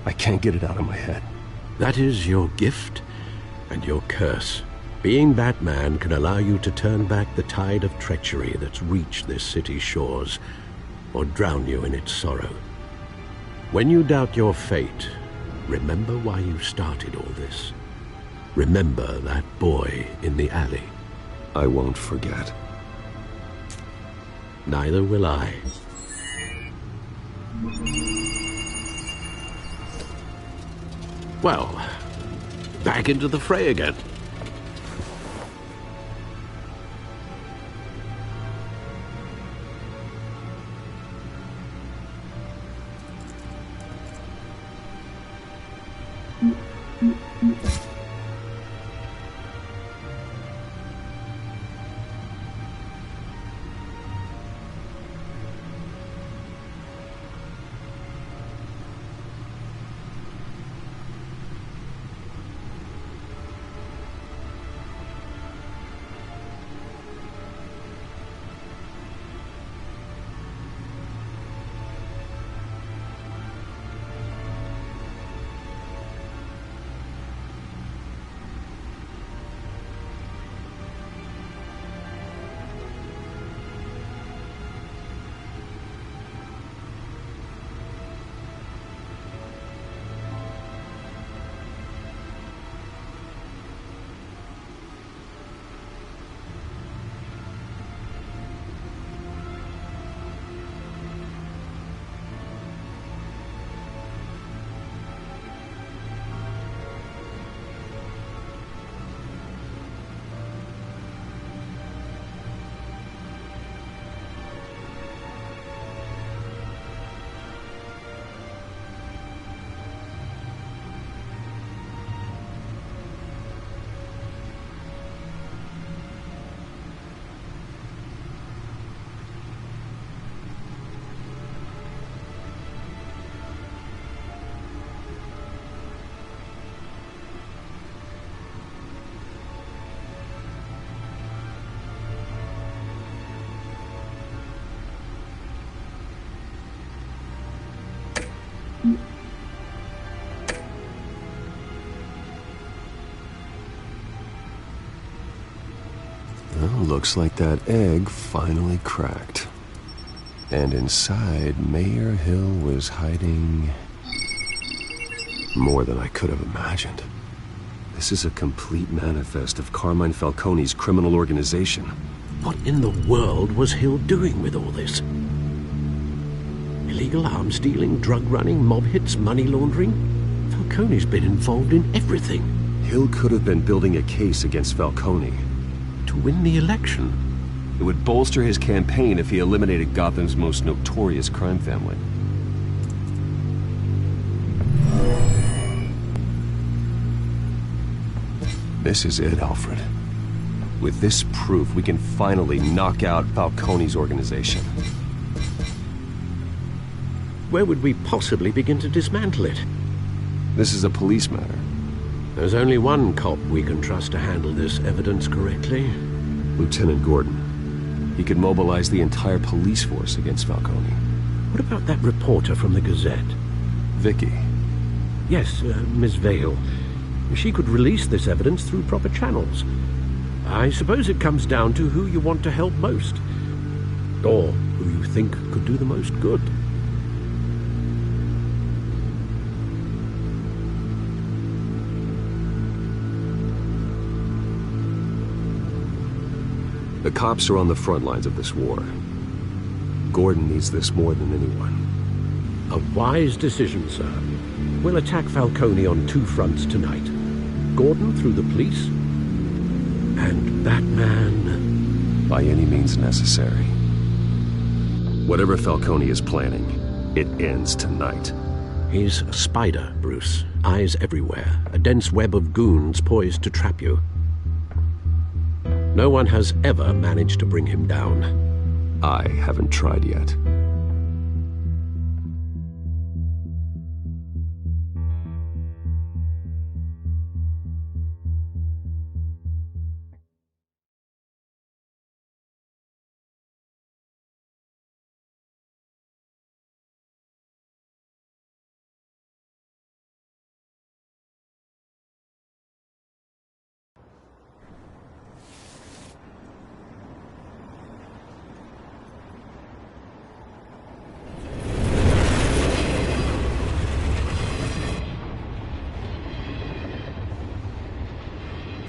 I can't get it out of my head.
That is your gift and your curse. Being Batman can allow you to turn back the tide of treachery that's reached this city's shores, or drown you in its sorrow. When you doubt your fate, Remember why you started all this. Remember that boy in the alley.
I won't forget.
Neither will I. Well, back into the fray again.
Well, looks like that egg finally cracked. And inside, Mayor Hill was hiding more than I could have imagined. This is a complete manifest of Carmine Falcone's criminal organization.
What in the world was Hill doing with all this? Illegal arms dealing, drug running, mob hits, money laundering? Falcone's been involved in everything.
Hill could have been building a case against Falcone.
To win the election.
It would bolster his campaign if he eliminated Gotham's most notorious crime family. This is it, Alfred. With this proof, we can finally knock out Falcone's organization.
Where would we possibly begin to dismantle it?
This is a police matter.
There's only one cop we can trust to handle this evidence correctly.
Lieutenant Gordon. He could mobilize the entire police force against Falcone.
What about that reporter from the Gazette?
Vicky.
Yes, Miss Vale. She could release this evidence through proper channels. I suppose it comes down to who you want to help most. Or who you think could do the most good.
The cops are on the front lines of this war. Gordon needs this more than anyone.
A wise decision, sir. We'll attack Falcone on two fronts tonight. Gordon through the police, and Batman...
by any means necessary. Whatever Falcone is planning, it ends tonight.
He's a spider, Bruce. Eyes everywhere. A dense web of goons poised to trap you. No one has ever managed to bring him down.
I haven't tried yet.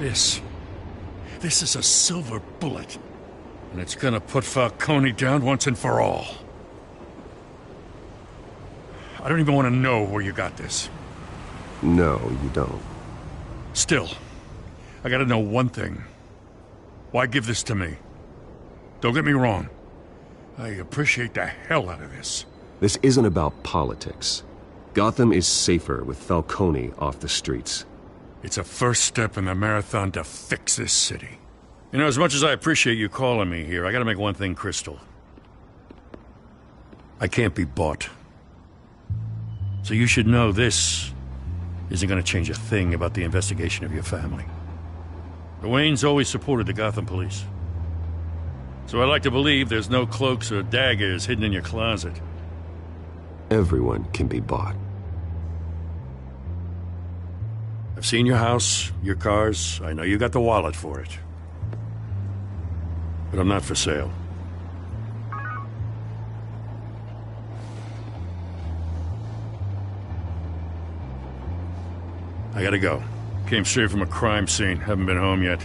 This is a silver bullet. And it's gonna put Falcone down once and for all. I don't even want to know where you got this.
No, you don't.
Still, I gotta know one thing. Why give this to me? Don't get me wrong. I appreciate the hell out of this.
This isn't about politics. Gotham is safer with Falcone off the streets.
It's a first step in the marathon to fix this city. You know, as much as I appreciate you calling me here, I gotta make one thing crystal. I can't be bought. So you should know this isn't gonna change a thing about the investigation of your family. The Waynes always supported the Gotham police. So I like to believe there's no cloaks or daggers hidden in your closet.
Everyone can be bought.
I've seen your house, your cars. I know you got the wallet for it. But I'm not for sale. I gotta go. Came straight from a crime scene. Haven't been home yet.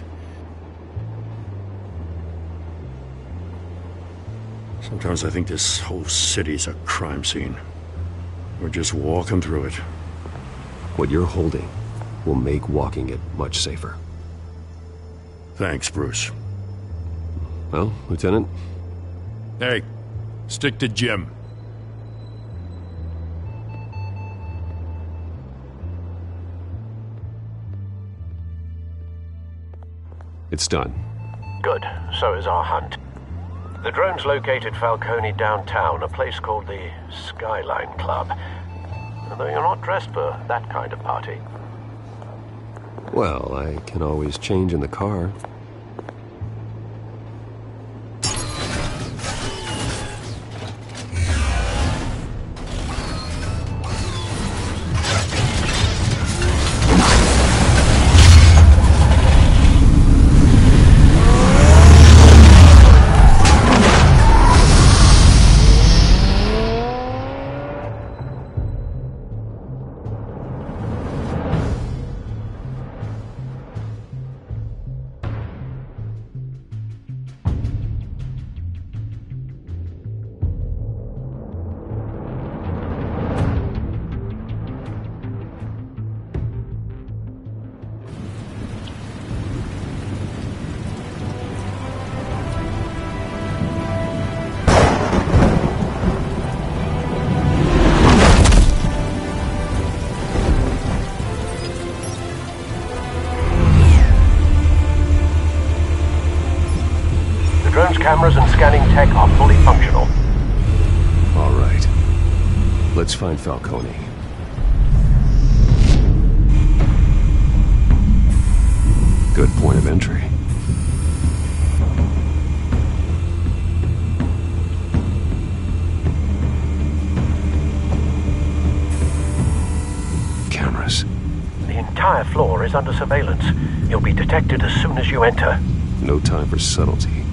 Sometimes I think this whole city's a crime scene. We're just walking through it.
What you're holding will make walking it much safer.
Thanks, Bruce.
Well, Lieutenant?
Hey, stick to Jim.
It's done.
Good. So is our hunt. The drones located Falcone downtown, a place called the Skyline Club. Although you're not dressed for that kind of party.
Well, I can always change in the car.
Cameras and scanning tech are fully functional.
All right. Let's find Falcone. Good point of entry. Cameras.
The entire floor is under surveillance. You'll be detected as soon as you enter.
No time for subtlety.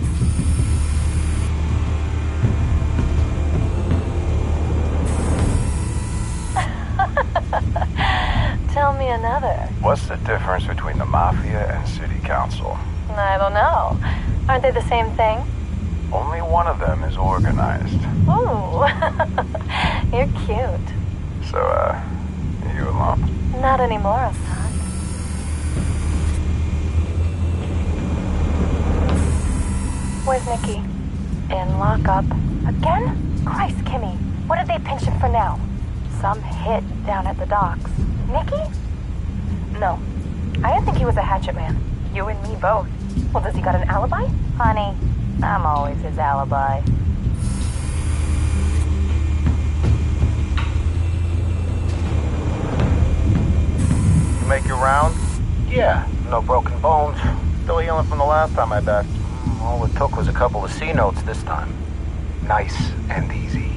Tell me another.
What's the difference between the Mafia and City Council?
I don't know. Aren't they the same thing?
Only one of them is organized.
Ooh. You're cute.
So, you alone?
Not anymore, Assad. Where's Nikki? In lockup. Again? Christ, Kimmy. What did they pinch him for now? Some hit down at the docks. Nikki? No. I didn't think he was a hatchet man. You and me both. Well, does he got an alibi? Honey, I'm always his alibi.
You make your round? Yeah, no broken bones. Still healing from the last time I backed. All it took was a couple of C notes this time. Nice and easy.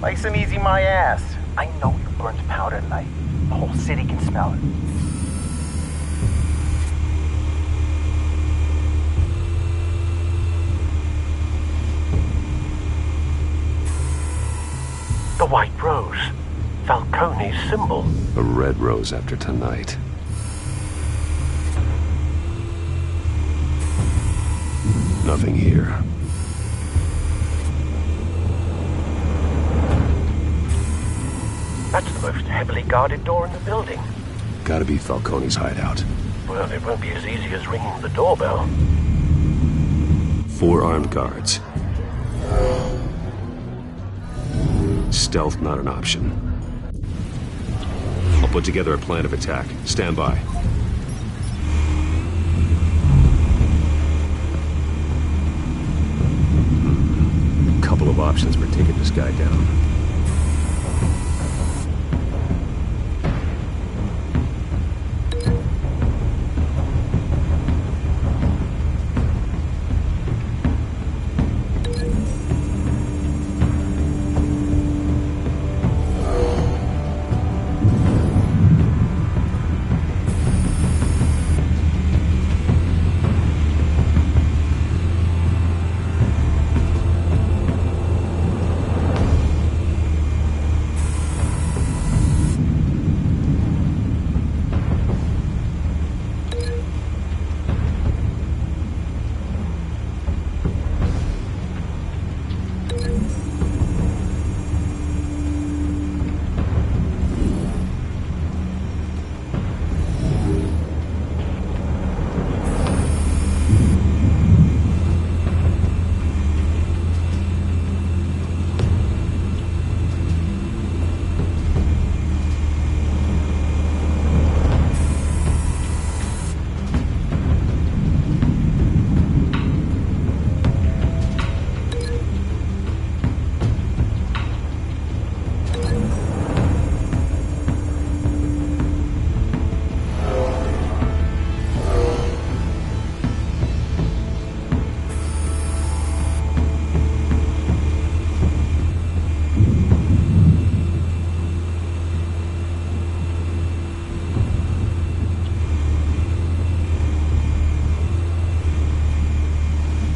Nice and easy my ass. I know you burned powder tonight. The whole city can smell it.
The white rose. Falcone's symbol.
A red rose after tonight.
Nothing here.
That's the most heavily guarded door in the building.
Gotta be Falcone's hideout.
Well, it won't be as easy as ringing the doorbell.
4 armed guards. Stealth not an option. I'll put together a plan of attack. Stand by. Couple of options for taking this guy down.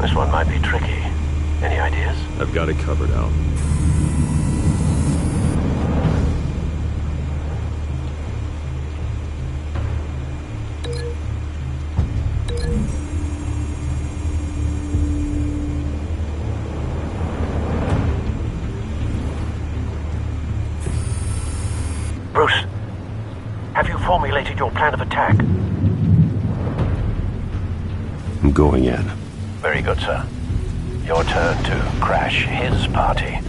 This one might be tricky. Any ideas?
I've got it covered, Al.
Bruce, have you formulated your plan of attack?
I'm going in.
Very good, sir. Your turn to crash his party.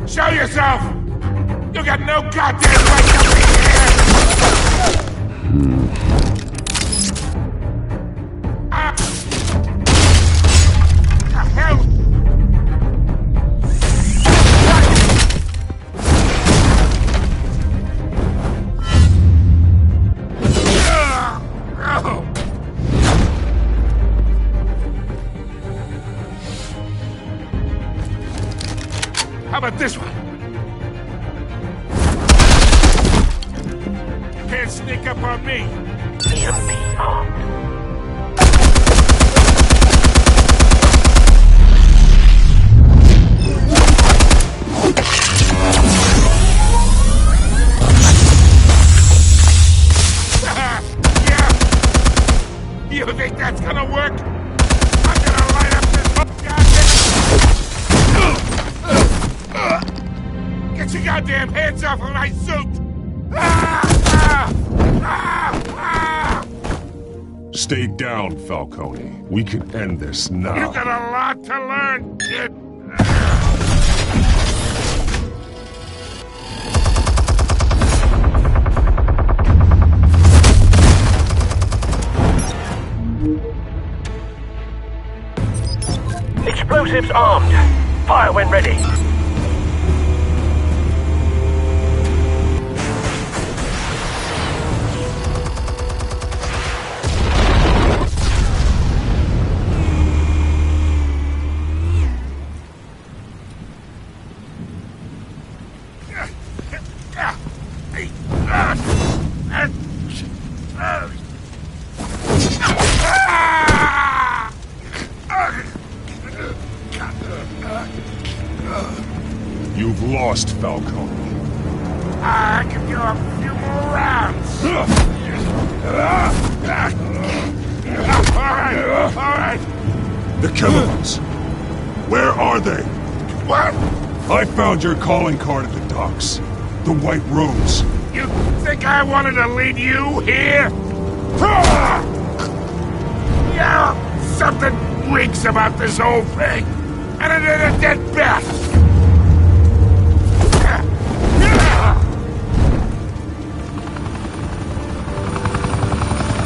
Show yourself! You got no goddamn right to be here! The hell? How about this one? Can't sneak up on me.
EMP armed.
goddamn hands off of my suit!
Stay down, Falcone. We can end this now.
You got a lot to learn, kid.
Explosives armed. Fire when ready.
You've lost, Falcone.
I can give you a few more rounds. All right.
The chemicals. Where are they?
What?
I found your calling card at the docks. The White Rose.
You think I wanted to lead you here? Yeah, something reeks about this whole thing. And it is a dead bat.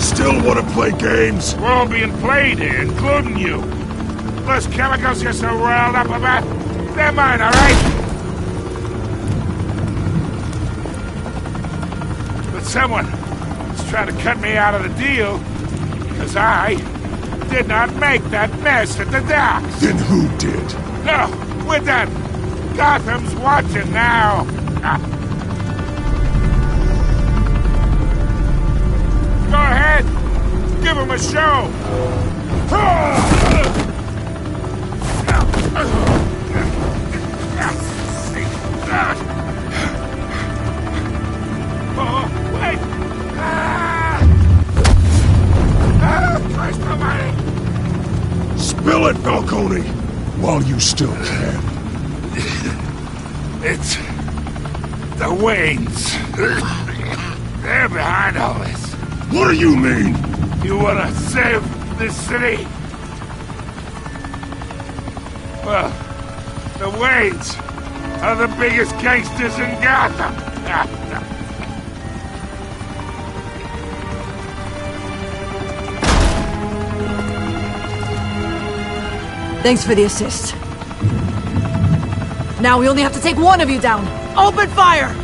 Still want to play games?
We're all being played here, including you. Those chemicals you're so riled up about, they're mine, all right? But someone is trying to cut me out of the deal because I did not make that mess at the docks.
Then who did?
No, we're done. Gotham's watching now. Go ahead. Give him a show. Oh, wait. Christ almighty.
Spill it, Falcone, while you still can.
It's the Waynes. They're behind all this.
What do you mean?
You want to save this city? Well, the Waynes are the biggest gangsters in Gotham.
Thanks for the assist. Now we only have to take one of you down. Open fire!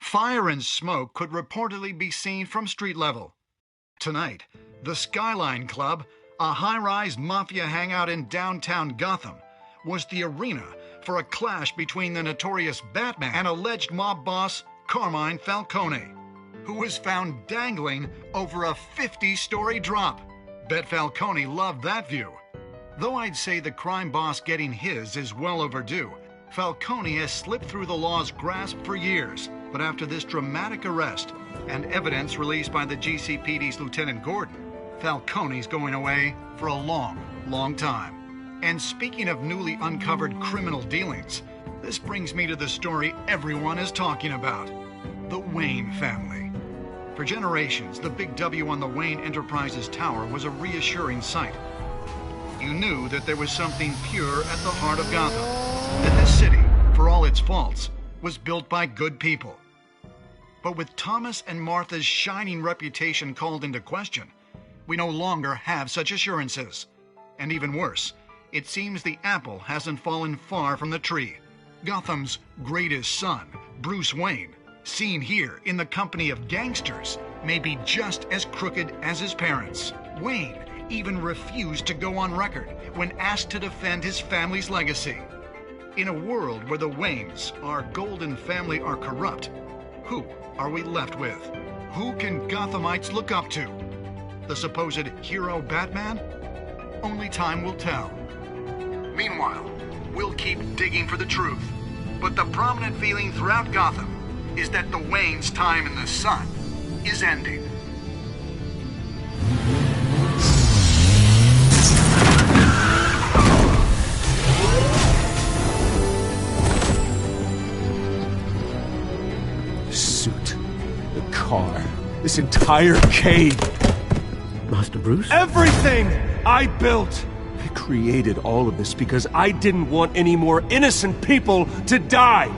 Fire and smoke could reportedly be seen from street level. Tonight, the Skyline Club, a high-rise mafia hangout in downtown Gotham, was the arena for a clash between the notorious Batman and alleged mob boss Carmine Falcone, who was found dangling over a 50-story drop. Bet Falcone loved that view. Though I'd say the crime boss getting his is well overdue, Falcone has slipped through the law's grasp for years. But after this dramatic arrest and evidence released by the GCPD's Lieutenant Gordon, Falcone's going away for a long, long time. And speaking of newly uncovered criminal dealings, this brings me to the story everyone is talking about: the Wayne family. For generations, the big W on the Wayne Enterprises Tower was a reassuring sight. You knew that there was something pure at the heart of Gotham, that this city, for all its faults, was built by good people. But with Thomas and Martha's shining reputation called into question, we no longer have such assurances. And even worse, it seems the apple hasn't fallen far from the tree. Gotham's greatest son, Bruce Wayne, seen here in the company of gangsters, may be just as crooked as his parents. Wayne even refused to go on record when asked to defend his family's legacy. In a world where the Waynes, our golden family, are corrupt, who are we left with? Who can Gothamites look up to? The supposed hero Batman? Only time will tell. Meanwhile, we'll keep digging for the truth. But the prominent feeling throughout Gotham is that the Waynes' time in the sun is ending.
Suit, the car, this entire cave.
Master Bruce?
Everything I built! I created all of this because I didn't want any more innocent people to die!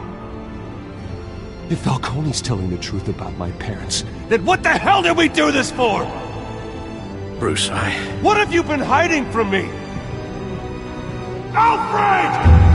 If Falcone's telling the truth about my parents, then what the hell did we do this for?
Bruce,
What have you been hiding from me? Alfred!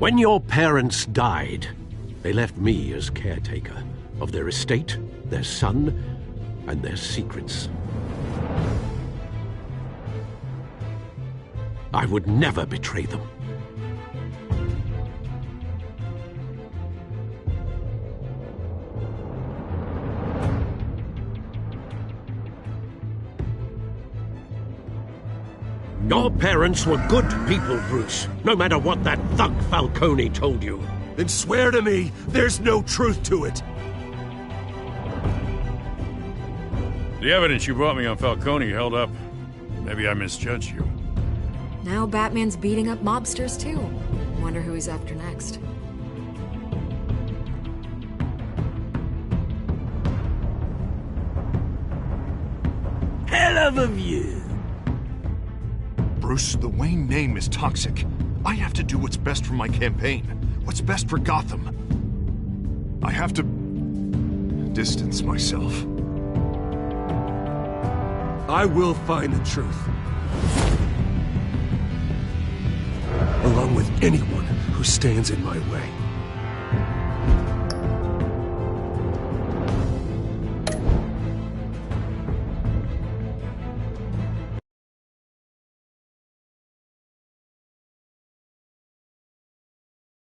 When your parents died, they left me as caretaker of their estate, their son, and their secrets. I would never betray them. Your parents were good people, Bruce, no matter what that thug Falcone told you.
Then swear to me there's no truth to it.
The evidence you brought me on Falcone held up. Maybe I misjudged you.
Now Batman's beating up mobsters, too. Wonder who he's after next.
Hell of a view.
Bruce, the Wayne name is toxic. I have to do what's best for my campaign. What's best for Gotham. I have to distance myself.
I will find the truth. Along with anyone who stands in my way.